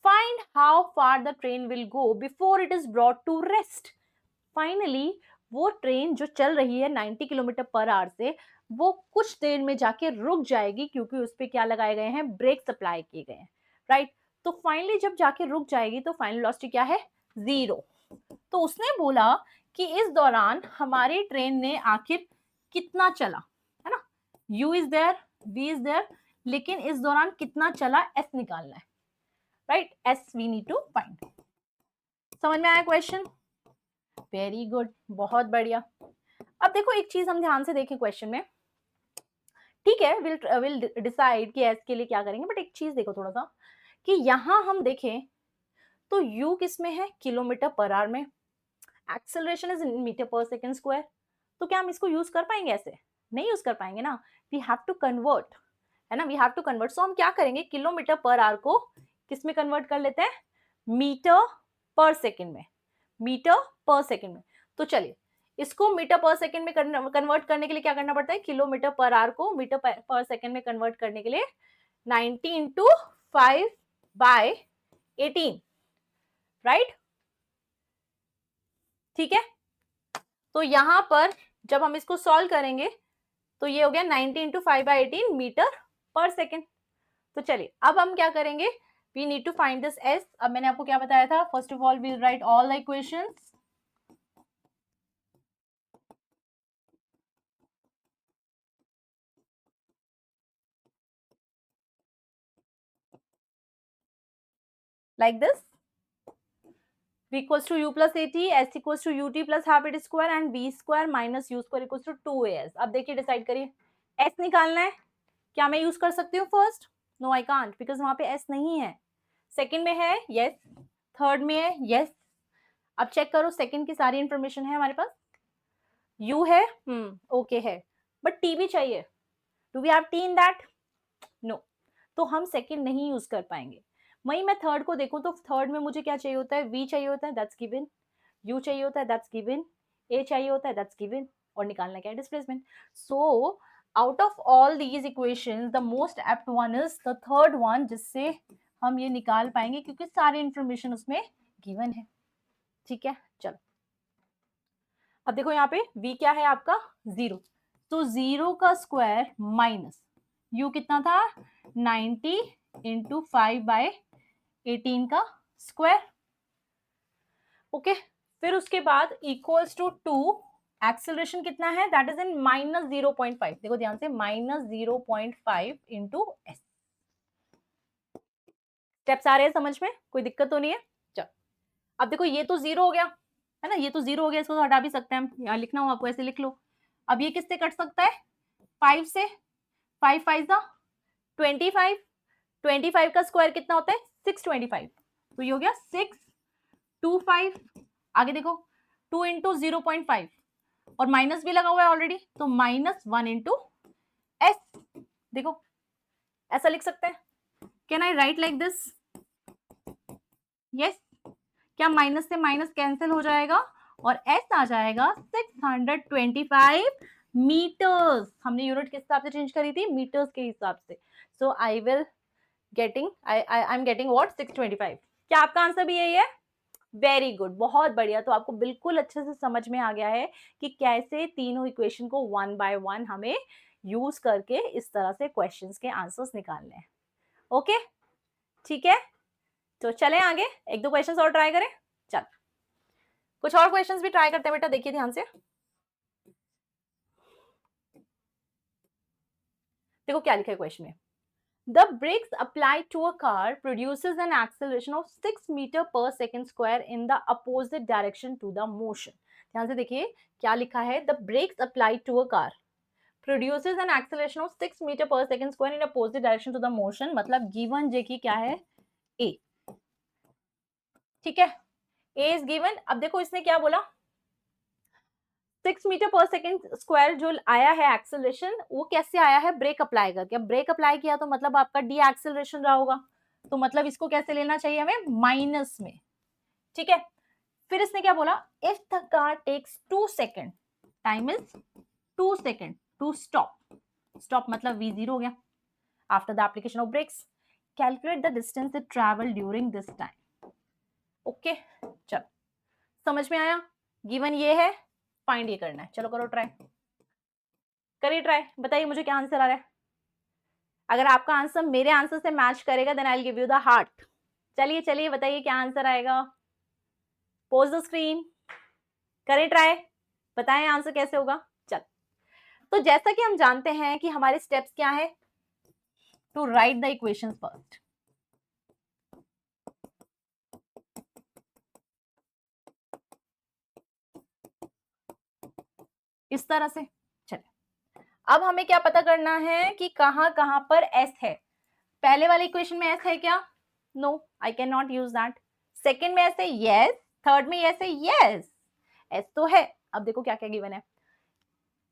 Find how far the train will go before it is brought to rest. Finally, वो ट्रेन जो चल रही है 90 किलोमीटर पर आवर से, वो कुछ देर में जाके रुक जाएगी क्योंकि उस पर क्या लगाए गए हैं? ब्रेक सप्लाई किए गए हैं, राइट? तो फाइनली जब जाके रुक जाएगी तो फाइनल वेलोसिटी क्या है? 0. तो उसने बोला कि इस दौरान हमारी ट्रेन ने आखिर कितना चला, है ना? U is there, V is there, लेकिन इस दौरान कितना चला S निकालना है, right? S we need to find. समझ में आया क्वेश्चन? वेरी गुड, बहुत बढ़िया. अब देखो एक चीज हम ध्यान से देखें क्वेश्चन में. ठीक है, विल डिसाइड कि एस के लिए क्या करेंगे, बट एक चीज देखो थोड़ा सा कि यहां हम देखें तो u किस में है, किलोमीटर पर आवर में, acceleration is in metre per second square, तो क्या हम इसको यूज कर पाएंगे ऐसे, नहीं यूज कर पाएंगे ना, वी हैव टू कन्वर्ट, है ना, वी हैव टू कन्वर्ट। सो हम क्या करेंगे, किलोमीटर पर आवर को किस में कन्वर्ट कर लेते हैं, मीटर पर सेकेंड में, मीटर पर सेकेंड में। तो चलिए इसको मीटर पर सेकेंड में कन्वर्ट करने के लिए क्या करना पड़ता है, किलोमीटर पर आवर को मीटर पर सेकेंड में कन्वर्ट करने के लिए 90 इंटू 5/18, राइट, ठीक है। तो यहां पर जब हम इसको सॉल्व करेंगे तो ये हो गया 90 इंटू 5/18 मीटर पर सेकेंड। तो चलिए अब हम क्या करेंगे, we need to find this s. अब मैंने आपको क्या बताया था, first of all we'll write all the equations, like this, v equals to u plus at, s equals to ut plus half it square and v square minus u square equals to 2as। अब देखिए decide करिए, s निकालना है, क्या मैं use कर सकती हूँ first, no I can't, because वहां पे s नहीं है। सेकंड में है यस, थर्ड में है यस, अब चेक करो सेकंड की सारी इंफॉर्मेशन है हमारे पास, u है, ओके है, बट t भी चाहिए, do we have t in that, no, तो हम सेकंड नहीं यूज कर पाएंगे। वहीं मैं थर्ड को देखूं तो थर्ड में मुझे क्या चाहिए होता है, v चाहिए होता है, दैट्स गिवन, u चाहिए होता है, दैट्स गिवन, a चाहिए होता है, दैट्स गिवन, और निकालना क्या है, displacement. So out of all these equations the most apt one is the third one, जिससे हम ये निकाल पाएंगे क्योंकि सारी इंफॉर्मेशन उसमें गिवन है, ठीक है। चलो अब देखो यहाँ पे v क्या है आपका 0, तो 0 का स्क्वायर माइनस u कितना था 90 इंटू 5/18 का स्क्वायर, ओके। फिर उसके बाद इक्वल्स टू 2, एक्सेलरेशन कितना है, दैट इज इन -0.5, देखो ध्यान से -0.5 इंटू एस। स्टेप्स आ रहे हैं समझ में, कोई दिक्कत तो नहीं है। चलो अब देखो ये तो 0 हो गया, है ना, ये तो 0 हो गया, इसको तो हटा भी सकते हैं हम, यहाँ लिखना हो आपको ऐसे लिख लो। अब ये किससे कट सकता है, 5 से, 5 5 जा 25, 25 का स्क्वायर कितना होता है 625, तो ये हो गया 625। आगे देखो 2 इंटू 0.5 और माइनस भी लगा हुआ है ऑलरेडी, तो -1 इंटू एस, देखो ऐसा लिख सकते हैं, can I right like this, yes, क्या माइनस से माइनस कैंसिल हो जाएगा और एस आ जाएगा 625 मीटर्स, हमने यूनिट किस हिसाब से चेंज करी थी, मीटर्स के हिसाब से। So I will I am getting what 625। क्या आपका आंसर भी यही है, वेरी गुड, बहुत बढ़िया। तो आपको बिल्कुल अच्छे से समझ में आ गया है कि कैसे तीनों इक्वेशन को वन बाय वन हमें यूज करके इस तरह से क्वेश्चंस के आंसर्स निकालने हैं, ओके, ठीक है। तो चलें आगे, एक दो क्वेश्चंस और ट्राई करें, चल कुछ और क्वेश्चंस भी ट्राई करते हैं बेटा, देखिए ध्यान से, देखो क्या लिखा है क्वेश्चन में, the brakes applied to a car produces an acceleration of 6 meter per second square in the opposite direction to the motion। ध्यान से देखिए क्या लिखा है, the brakes applied to a car produces an acceleration of 6 meter per second square in opposite direction to the motion, मतलब given j की क्या है a, ठीक है, a is given। अब देखो इसने क्या बोला, 6 मीटर पर सेकेंड स्क्वायर जो आया है एक्सेलरेशन, वो कैसे आया है, ब्रेक अप्लाई करके। अब ब्रेक अप्लाई किया तो मतलब आपका डी एक्सेलरेशन रहा होगा, तो मतलब इसको कैसे लेना चाहिए हमें, माइनस में, ठीक है। फिर इसने क्या बोला, if the car takes 2 second, time is 2 second to stop, stop मतलब v0 हो गया, after the application of brakes, calculate the distance it travel during this time, okay. चलो समझ में आया, गिवन ये है, फाइंड ये करना है, चलो करो ट्राई, करिए ट्राई, बताइए मुझे क्या आंसर आ रहा है। अगर आपका आंसर मेरे आंसर से मैच करेगा then I will give you the heart. चलिए चलिए बताइए क्या आंसर आएगा, पोज द स्क्रीन, करें ट्राई, बताएं आंसर कैसे होगा। चल, तो जैसा कि हम जानते हैं कि हमारे स्टेप्स क्या है, to write the equations first, इस तरह से। चलिए अब हमें क्या पता करना है कि कहाँ कहाँ पर एस है। पहले वाले इक्वेशन में एस है क्या? नो, आई कैन नॉट यूज दैट। सेकेंड में एस है, यस। थर्ड में एस है, यस, एस तो है। अब देखो क्या क्या गिवन है।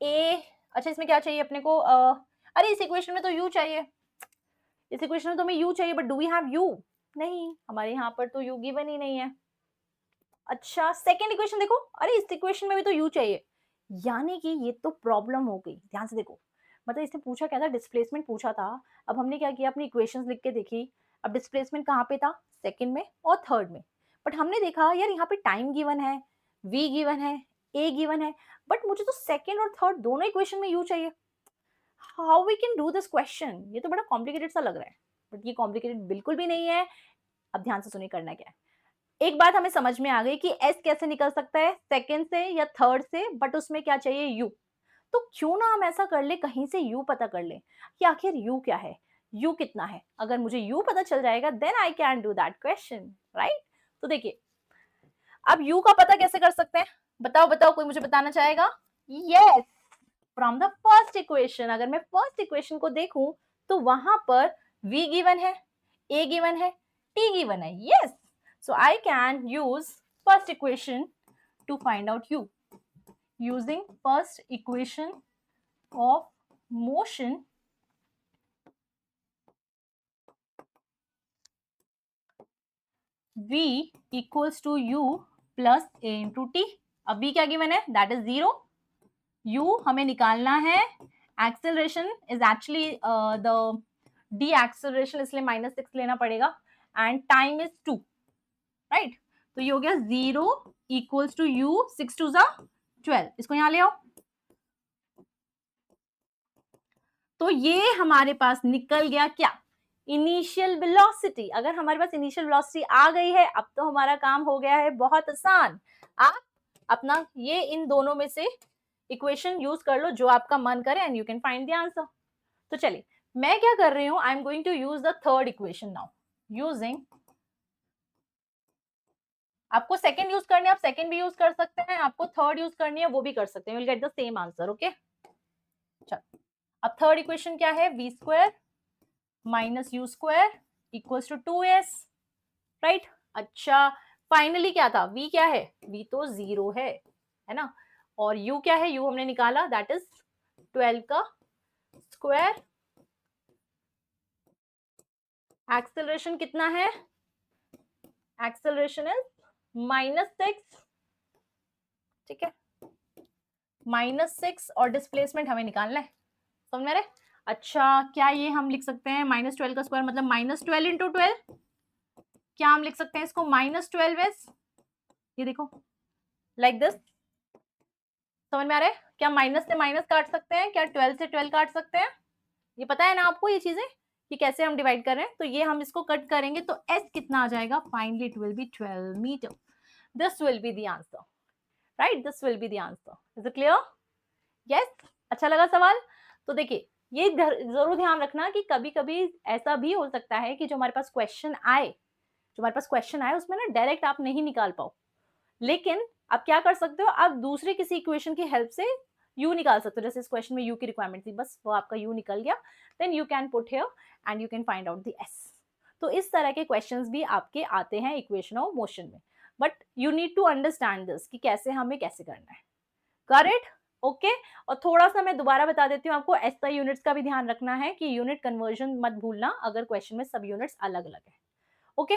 ए, अच्छा इसमें क्या चाहिए अपने को? अरे इस इक्वेशन में तो यू चाहिए, इस इक्वेशन में तो हमें यू चाहिए, but do we have u? नहीं, हमारे यहाँ पर तो यू गिवन ही नहीं है। अच्छा सेकेंड इक्वेशन देखो, अरे इस इक्वेशन में भी तो यू चाहिए, यानी कि ये तो प्रॉब्लम हो गई। ध्यान से देखो, मतलब इसने पूछा क्या था? डिस्प्लेसमेंट पूछा था। अब हमने क्या किया, अपनी इक्वेशंस लिख के देखी। अब डिस्प्लेसमेंट कहाँ पे था? सेकंड में और थर्ड में। बट हमने देखा यार यहाँ पे टाइम गिवन है, वी गिवन है, ए गिवन है, बट मुझे तो सेकंड और थर्ड दोनों इक्वेशन में यू चाहिए। How we can do this question? ये तो बड़ा कॉम्प्लिकेटेड सा लग रहा है, बट ये कॉम्प्लिकेटेड बिल्कुल भी नहीं है। अब ध्यान से सुनिए करना क्या है। एक बात हमें समझ में आ गई कि एस कैसे निकल सकता है, सेकंड से या थर्ड से, बट उसमें क्या चाहिए? यू। तो क्यों ना हम ऐसा कर ले, कहीं से यू पता कर ले कि आखिर यू क्या है, यू कितना है। अगर मुझे यू पता चल जाएगा then I can do that question, right? तो देखिए, अब यू का पता कैसे कर सकते हैं? बताओ बताओ, कोई मुझे बताना चाहेगा? Yes, from the first equation. अगर मैं फर्स्ट इक्वेशन को देखूं तो वहां पर v गिवन है, a गिवन है, t गिवन है। Yes, so I can use first equation to find out u। Using first equation of motion, v equals to u plus a into t. अब v क्या given है? That is 0। u हमें निकालना है, acceleration is actually the deceleration, इसलिए -6 लेना पड़ेगा, and time is 2, right? तो ये हो गया 0 इक्वल्स टू u, 6 2 12। इसको यहां ले आओ। तो ये हमारे पास निकल गया क्या? Initial velocity. अगर हमारे पास इनिशियल वेलोसिटी आ गई है, अब तो हमारा काम हो गया है बहुत आसान। आप अपना ये इन दोनों में से इक्वेशन यूज कर लो जो आपका मन करे, and you can find the answer. तो चलिए, मैं क्या कर रही हूं, I am going to use the third equation now. Using, आपको सेकंड यूज करनी है, आप सेकंड भी यूज कर सकते हैं, आपको थर्ड यूज करनी है वो भी कर सकते हैं, you will get the same answer. Okay, चलो, अब थर्ड इक्वेशन क्या है? V square minus u square equals to 2s, right? अच्छा, फाइनली क्या था? v क्या है? v तो 0 है ना? और u क्या है? u हमने निकाला, दैट इज 12 का स्क्वायर। एक्सेलरेशन कितना है? एक्सेलरेशन इज -6, ठीक है, -6, और डिस्प्लेसमेंट हमें निकालना है, समझ में आ रहा है? अच्छा, क्या ये हम लिख सकते हैं -12 का स्क्वायर मतलब -12 इंटू 12? क्या हम लिख सकते हैं इसको -12s? ये देखो, लाइक दिस। समझ में आ रहा है? क्या माइनस से माइनस काट सकते हैं? क्या 12 से 12 काट सकते हैं? ये पता है ना आपको ये चीजें कि कैसे हम डिवाइड कर रहे हैं? तो ये हम इसको कट करेंगे तो s कितना आ जाएगा? Finally it will be 12 metre. This will be the answer, right? This will be the answer. Is it clear? Yes, अच्छा लगा सवाल? तो देखिए, ये जरूर ध्यान रखना कि कभी कभी ऐसा भी हो सकता है कि जो हमारे पास क्वेश्चन आए, जो हमारे पास क्वेश्चन आए उसमें ना डायरेक्ट आप नहीं निकाल पाओ, लेकिन आप क्या कर सकते हो, आप दूसरे किसी इक्वेशन की हेल्प से u निकाल सकते हो। जैसे इस क्वेश्चन में u की रिक्वायरमेंट थी, बस वो आपका u निकल गया, then you can put here and you can find out the s। तो इस तरह के क्वेश्चंस भी आपके आते हैं इक्वेशन ऑफ मोशन में, but you need to understand this कि कैसे हमें कैसे करना है। करेक्ट? ओके। और थोड़ा सा मैं दोबारा बता देती हूँ आपको, एसआई यूनिट्स का भी ध्यान रखना है कि यूनिट कन्वर्जन मत भूलना अगर क्वेश्चन में सब यूनिट्स अलग अलग है। ओके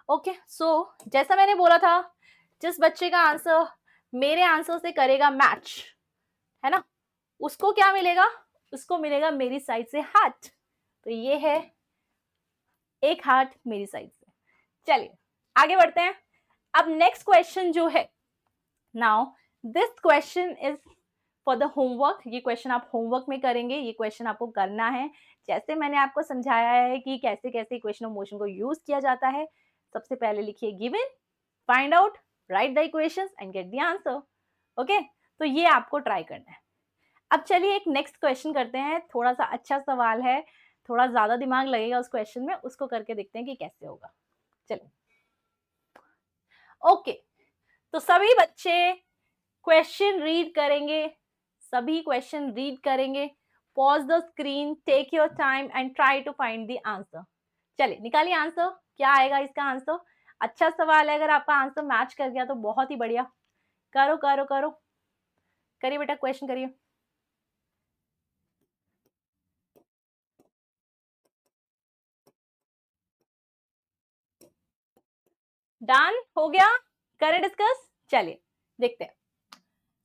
ओके, सो जैसा मैंने बोला था, जिस बच्चे का आंसर मेरे आंसर से करेगा मैच, है ना, उसको क्या मिलेगा? उसको मिलेगा मेरी साइड से हार्ट। तो ये है एक हार्ट मेरी साइड से। चलिए आगे बढ़ते हैं। अब नेक्स्ट क्वेश्चन जो है, now this question is for the homework. ये क्वेश्चन आप होमवर्क में करेंगे, ये क्वेश्चन आपको करना है जैसे मैंने आपको समझाया है कि कैसे कैसे इक्वेशन ऑफ मोशन को यूज किया जाता है। सबसे पहले लिखिए given, find out, right the equations and get the answer. Okay, तो ये आपको ट्राई करना है। अब चलिए एक नेक्स्ट क्वेश्चन करते हैं, थोड़ा सा अच्छा सवाल है, थोड़ा ज्यादा दिमाग लगेगा उस क्वेश्चन में, उसको करके देखते हैं कि कैसे होगा। चलिए, ओके, तो सभी बच्चे क्वेश्चन रीड करेंगे सभी क्वेश्चन रीड करेंगे, pause the screen, take your time and try to find the answer. चलिए निकालिए आंसर, क्या आएगा इसका आंसर। अच्छा सवाल है, अगर आपका आंसर मैच कर गया तो बहुत ही बढ़िया। करो करो करो, करिए बेटा, क्वेश्चन करिए। डन हो गया, करें डिस्कस। चलिए देखते हैं।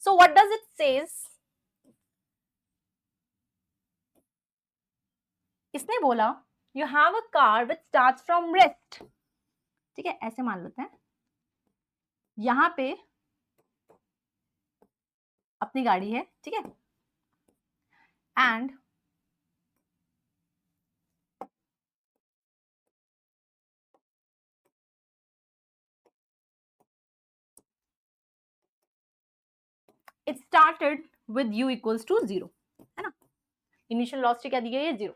So what does it says, इसने बोला you have a car which start from rest. ठीक है, ऐसे मान लेते हैं, यहां पे अपनी गाड़ी है, ठीक है, and it started with u equals to 0, है ना। इनिशियल वेलोसिटी क्या दी गई है, 0।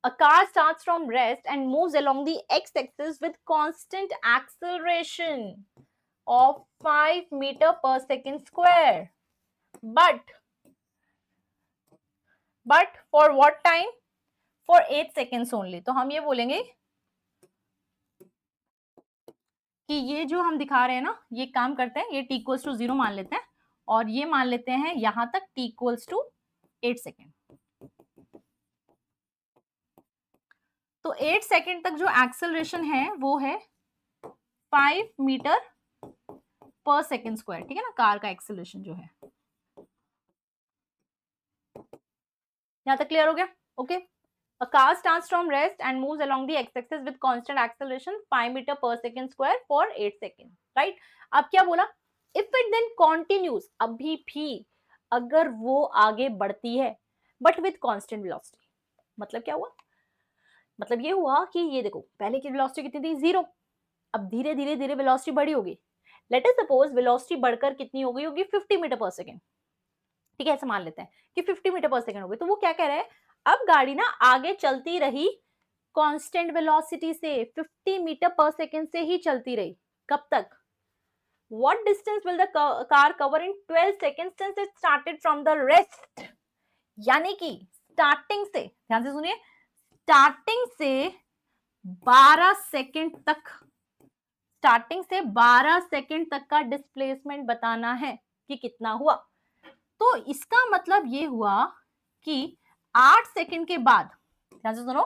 A car starts from rest and moves along the x-axis with constant acceleration of 5 meter per second square. But for what time? For 8 seconds only. तो हम ये बोलेंगे कि ये जो हम दिखा रहे हैं ना, ये काम करते हैं, ये t इक्वल्स टू 0 मान लेते हैं और ये मान लेते हैं यहां तक t इक्वल्स टू 8 सेकेंड। तो 8 सेकेंड तक जो एक्सेलरेशन है वो है 5 मीटर पर सेकेंड स्क्वायर, ठीक है ना, कार का एक्सेलरेशन जो है। यहां तक क्लियर हो गया? Okay. A car starts from rest and moves along the x-axis with constant acceleration 5 meter per second square for 8 seconds. Right? अब क्या बोला? If it then continues, अभी भी अगर वो आगे बढ़ती है but with constant velocity, मतलब क्या हुआ? मतलब ये हुआ कि ये देखो, पहले की वेलोसिटी कितनी थी, 0। अब धीरे धीरे धीरे वेलोसिटी बढ़ी होगी। लेट अस सपोज वेलोसिटी बढ़कर कितनी हो गई होगी, 50 मीटर पर सेकेंड। ठीक है, ऐसे मान लेते हैं कि 50 मीटर पर सेकेंड हो गई। तो वो क्या कह रहा है, अब गाड़ी ना आगे चलती रही कांस्टेंट वेलोसिटी से, 50 मीटर पर सेकेंड से ही चलती रही। कब तक? What distance will the car cover in 12 seconds since it started from the rest? यानी कि स्टार्टिंग से, ध्यान से सुनिए, स्टार्टिंग से 12 सेकेंड तक, स्टार्टिंग से 12 सेकेंड तक का डिस्प्लेसमेंट बताना है कि कितना हुआ। तो इसका मतलब ये हुआ कि 8 सेकेंड के बाद, ध्यान से सुनो,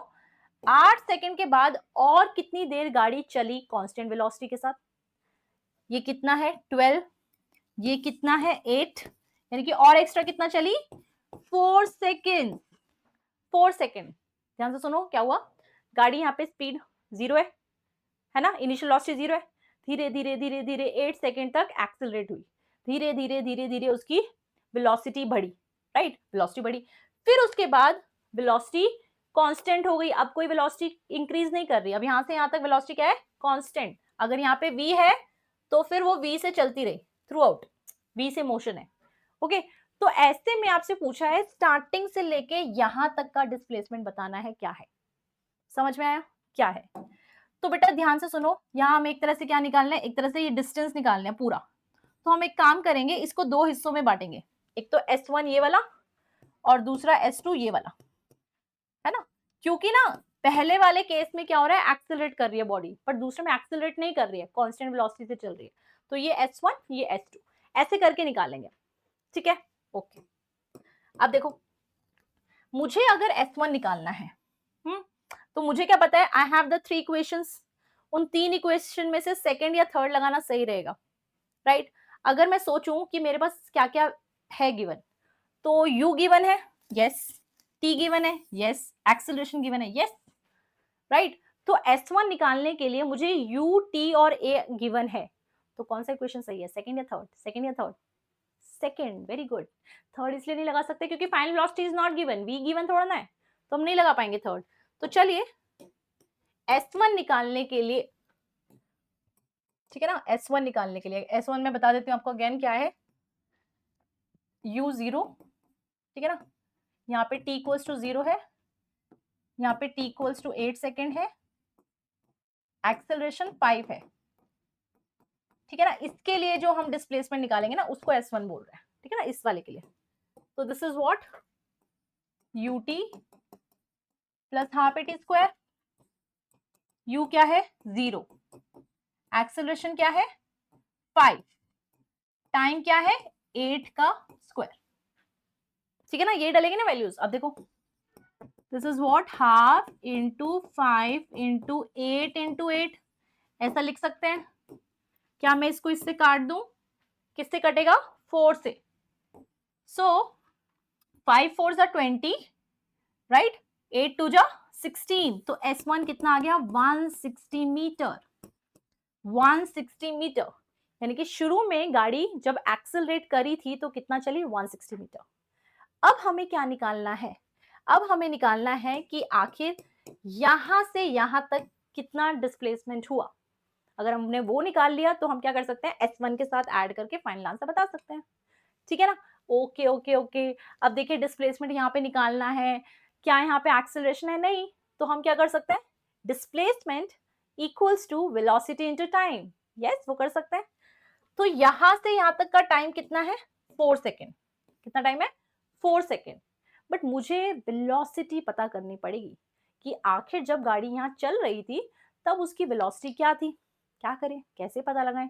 8 सेकेंड के बाद और कितनी देर गाड़ी चली कांस्टेंट वेलोसिटी के साथ? ये कितना है, 12, ये कितना है, 8, यानी कि और एक्स्ट्रा कितना चली, 4 सेकेंड। 4 सेकेंड। ध्यान से सुनो, क्या हुआ, गाड़ी यहाँ पे स्पीड 0 है ना, इनिशियल वेलोसिटी 0 है, धीरे धीरे धीरे धीरे 8 सेकेंड तक एक्सेलरेट हुई, धीरे धीरे धीरे धीरे उसकी वेलोसिटी बढ़ी, राइट, वेलोसिटी बढ़ी। फिर उसके बाद वेलोसिटी कांस्टेंट हो गई, अब कोई वेलोसिटी इंक्रीज नहीं कर रही, अब यहां से यहां तक वेलोसिटी क्या है, कांस्टेंट। अगर यहाँ पे v है तो फिर वो v से चलती रही थ्रू आउट, v से मोशन है। ओके, तो ऐसे में आपसे पूछा है स्टार्टिंग से लेके यहां तक का डिस्प्लेसमेंट बताना है, क्या है, समझ में आया क्या है? तो बेटा ध्यान से सुनो, यहां हम एक तरह से क्या निकालना है, एक तरह से ये डिस्टेंस निकालना है पूरा। तो हम एक काम करेंगे, इसको दो हिस्सों में बांटेंगे, एक तो S1 ये वाला और दूसरा S2 ये वाला, है ना। क्योंकि ना पहले वाले केस में क्या हो रहा है, एक्सेलरेट कर रही है बॉडी, पर दूसरे में एक्सेलरेट नहीं कर रही है, कांस्टेंट वेलोसिटी से चल रही है। तो ये S1 ये S2 ऐसे करके निकालेंगे, ठीक है। ओके, अब देखो, मुझे अगर S1 निकालना है, तो मुझे क्या पता है, आई हैव द 3 इक्वेशंस, उन 3 इक्वेशन में से सेकंड या थर्ड लगाना सही रहेगा, राइट। अगर मैं सोचूं कि मेरे पास क्या क्या है गिवन, तो u गिवन है, यस, t गिवन है, यस, एक्सेलरेशन गिवन है, यस, राइट। तो S1 निकालने के लिए मुझे u, t और a गिवन है, तो कौन सा इक्वेशन सही है, सेकंड या थर्ड, सेकंड या third, second, very good. Third इसलिए नहीं लगा सकते क्योंकि final velocity is not given, v given थोड़ा ना है, तो हम नहीं लगा पाएंगे थर्ड। तो चलिए S1 निकालने के लिए, ठीक है ना, S1 निकालने के लिए, S1 मैं बता देती हूँ आपको अगेन क्या है, u0, ठीक है ना, यहाँ पे t इक्वल्स टू 0 है, यहाँ पे t इक्वल्स टू 8 सेकेंड है, एक्सेलरेशन 5 है, ठीक है ना। इसके लिए जो हम डिस्प्लेसमेंट निकालेंगे ना उसको S1 बोल रहे हैं, ठीक है ना, इस वाले के लिए। तो this is what, ut plus half a t square, u क्या है 0, एक्सेलरेशन क्या है 5, टाइम क्या है 8 का स्क्वायर। ठीक है ना, ये डलेंगे ना वैल्यूज। अब देखो this is what, half into 5 into 8 into 8, ऐसा लिख सकते हैं। क्या मैं इसको इससे काट दूं, किससे कटेगा 4 से, सो 5 4 जा 20, राइट, 8 2 जा 16, तो S1 कितना आ गया 160 मीटर, 160 मीटर। यानी कि शुरू में गाड़ी जब एक्सेलरेट करी थी तो कितना चली 160 मीटर। अब हमें क्या निकालना है, अब हमें निकालना है कि आखिर यहां से यहां तक कितना डिस्प्लेसमेंट हुआ। अगर हमने वो निकाल लिया तो हम क्या कर सकते हैं, S1 के साथ ऐड करके फाइनल आंसर बता सकते हैं। ठीक है ना, ओके ओके ओके। अब देखिए डिस्प्लेसमेंट यहाँ पे निकालना है, क्या यहाँ पे एक्सेलरेशन है, नहीं, तो हम क्या कर सकते हैं, displacement equals to velocity into time, yes वो कर सकते हैं। तो यहां से यहां तक का टाइम कितना है 4 सेकेंड, कितना टाइम है 4 सेकेंड। बट मुझे वेलोसिटी पता करनी पड़ेगी कि आखिर जब गाड़ी यहाँ चल रही थी तब उसकी वेलोसिटी क्या थी। क्या करें, कैसे पता लगाएं,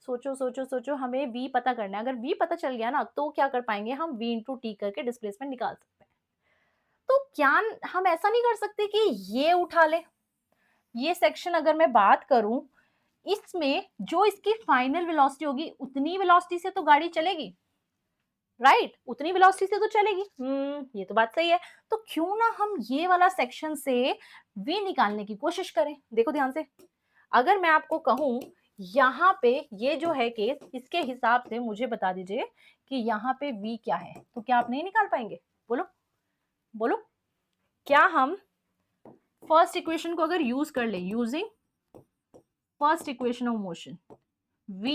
सोचो सोचो सोचो, हमें v पता करना है। अगर v पता चल गया ना तो क्या कर पाएंगे, हम v इंटू टी करके डिस्प्लेसमेंट निकाल सकते हैं। तो क्या हम ऐसा नहीं कर सकते कि ये उठा ले, ये सेक्शन अगर मैं बात करूं, इसमें जो इसकी फाइनल वेलोसिटी होगी उतनी वेलोसिटी से तो गाड़ी चलेगी, राइट, उतनी वेलोसिटी से तो चलेगी। ये तो बात सही है। तो क्यों ना हम ये वाला सेक्शन से v निकालने की कोशिश करें। देखो ध्यान से, अगर मैं आपको कहूं यहाँ पे ये जो है केस, इसके हिसाब से मुझे बता दीजिए कि यहाँ पे v क्या है, तो क्या आप नहीं निकाल पाएंगे, बोलो बोलो। क्या हम फर्स्ट इक्वेशन को अगर यूज कर ले, using first equation of motion, v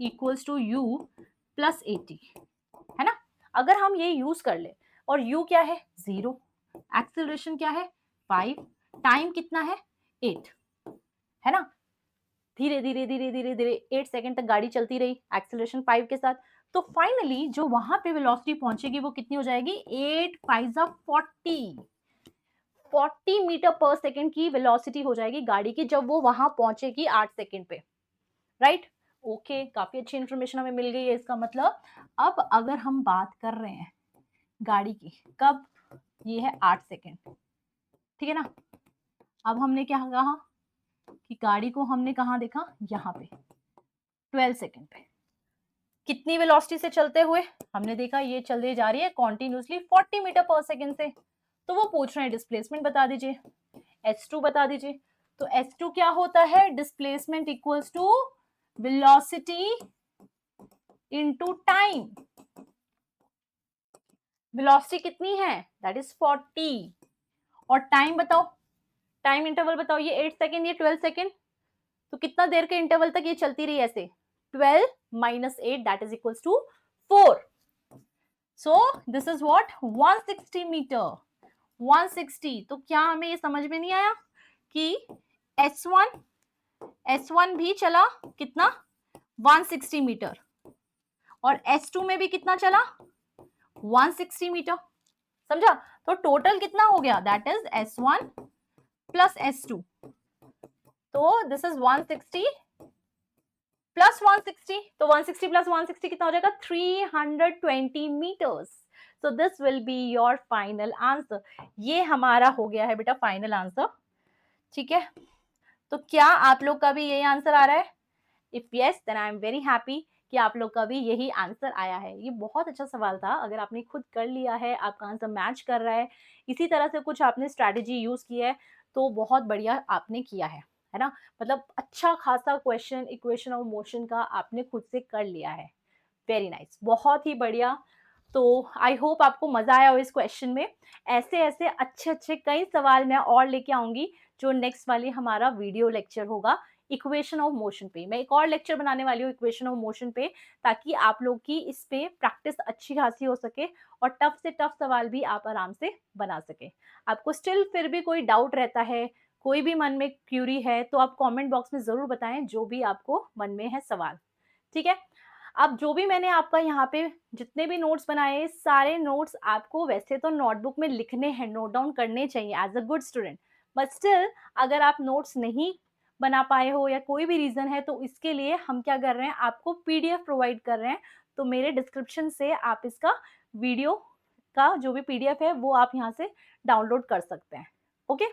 equals to u plus at, है ना, अगर हम ये यूज कर ले और u क्या है 0, एक्सेलरेशन क्या है 5, टाइम कितना है 8, है ना, धीरे धीरे धीरे धीरे धीरे 8 सेकेंड तक गाड़ी चलती रही एक्सेलरेशन 5 के साथ, तो फाइनली जो वहां पे वेलोसिटी पहुंचेगी वो कितनी हो जाएगी 8 5 40 मीटर पर सेकेंड की वेलोसिटी हो जाएगी गाड़ी की जब वो वहां पहुंचेगी 8 सेकेंड पे, राइट। ओके, काफी अच्छी इंफॉर्मेशन हमें मिल गई है। इसका मतलब अब अगर हम बात कर रहे हैं गाड़ी की, कब, ये है 8 सेकेंड, ठीक है ना। अब हमने क्या कहा कि गाड़ी को हमने कहा देखा, यहाँ पे 12 सेकेंड पे कितनी वेलोसिटी से चलते हुए, हमने देखा ये चलते जा रही है कॉन्टिन्यूसली 40 मीटर पर सेकेंड से। तो वो पूछ रहे हैं डिस्प्लेसमेंट बता दीजिए, S2 बता दीजिए। तो S2 क्या होता है, displacement equals to velocity into time. Velocity कितनी है, दैट इज 40, और टाइम बताओ, टाइम इंटरवल बताओ, ये 8 सेकेंड, ये 12 सेकेंड, तो कितना देर के इंटरवल तक ये चलती रही ऐसे, 12 minus 8 that is equals to 4। So this is what 160 metre, 160। तो क्या हमें ये समझ में नहीं आया कि S1 भी चला कितना 160 मीटर, और S2 में भी कितना चला 160 मीटर, समझा। तो टोटल कितना हो गया, that is S1 plus S2, तो दिस इज 160 प्लस 160, तो 160 प्लस 160 कितना हो जाएगा 320 metres. So this will be your final answer. ये हमारा हो गया है बेटा फाइनल आंसर, ठीक है। तो क्या आप लोग का भी यही आंसर आ रहा है, if yes then I am very happy कि आप लोग का भी यही आंसर आया है। ये बहुत अच्छा सवाल था, अगर आपने खुद कर लिया है, आपका आंसर मैच कर रहा है, इसी तरह से कुछ आपने स्ट्रैटेजी यूज की है, तो बहुत बढ़िया आपने किया है ना। मतलब अच्छा खासा क्वेश्चन इक्वेशन ऑफ मोशन का आपने खुद से कर लिया है, वेरी नाइस, बहुत ही बढ़िया। तो आई होप आपको मजा आया हो इस क्वेश्चन में। ऐसे ऐसे अच्छे अच्छे कई सवाल मैं और लेके आऊंगी जो नेक्स्ट वाली हमारा वीडियो लेक्चर होगा इक्वेशन ऑफ मोशन पे। मैं एक और लेक्चर बनाने वाली हूँ इक्वेशन ऑफ मोशन पे, ताकि आप लोग की इस पे प्रैक्टिस अच्छी खासी हो सके और टफ से टफ सवाल भी आप आराम से बना सके। आपको स्टिल फिर भी कोई डाउट रहता है, कोई भी मन में क्यूरी है, तो आप कमेंट बॉक्स में जरूर बताएं जो भी आपको मन में है सवाल, ठीक है। अब जो भी मैंने आपका यहाँ पे जितने भी नोट्स बनाए, सारे नोट्स आपको वैसे तो नोटबुक में लिखने हैं, नोट डाउन करने चाहिए as a good student. But still अगर आप नोट्स नहीं बना पाए हो या कोई भी रीज़न है, तो इसके लिए हम क्या कर रहे हैं, आपको पीडीएफ प्रोवाइड कर रहे हैं। तो मेरे डिस्क्रिप्शन से आप इसका वीडियो का जो भी पीडीएफ है, वो आप यहाँ से डाउनलोड कर सकते हैं। ओके?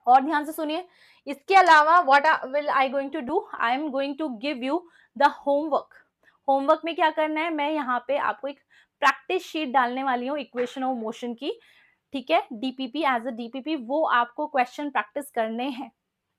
और ध्यान से सुनिए, इसके अलावा what will I going to do, I am going to give you the homework. Homework में क्या करना है, मैं यहाँ पे आपको एक प्रैक्टिस शीट डालने वाली हूँ इक्वेशन ऑफ मोशन की, ठीक है, डीपीपी एज अ डीपीपी, वो आपको क्वेश्चन प्रैक्टिस करने हैं।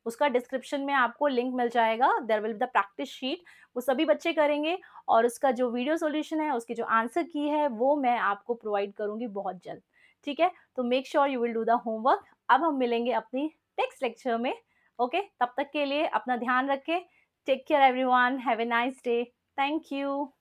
उसका डिस्क्रिप्शन में आपको लिंक मिल जाएगा, there will be the practice sheet, वो सभी बच्चे करेंगे और उसका जो वीडियो सॉल्यूशन है, उसकी जो आंसर की है, वो मैं आपको प्रोवाइड करूंगी बहुत जल्द। ठीक है, तो make sure you will do the homework. अब हम मिलेंगे अपनी नेक्स्ट लेक्चर में। ओके, तब तक के लिए अपना ध्यान रखें। Take care everyone, have a nice day. Thank you.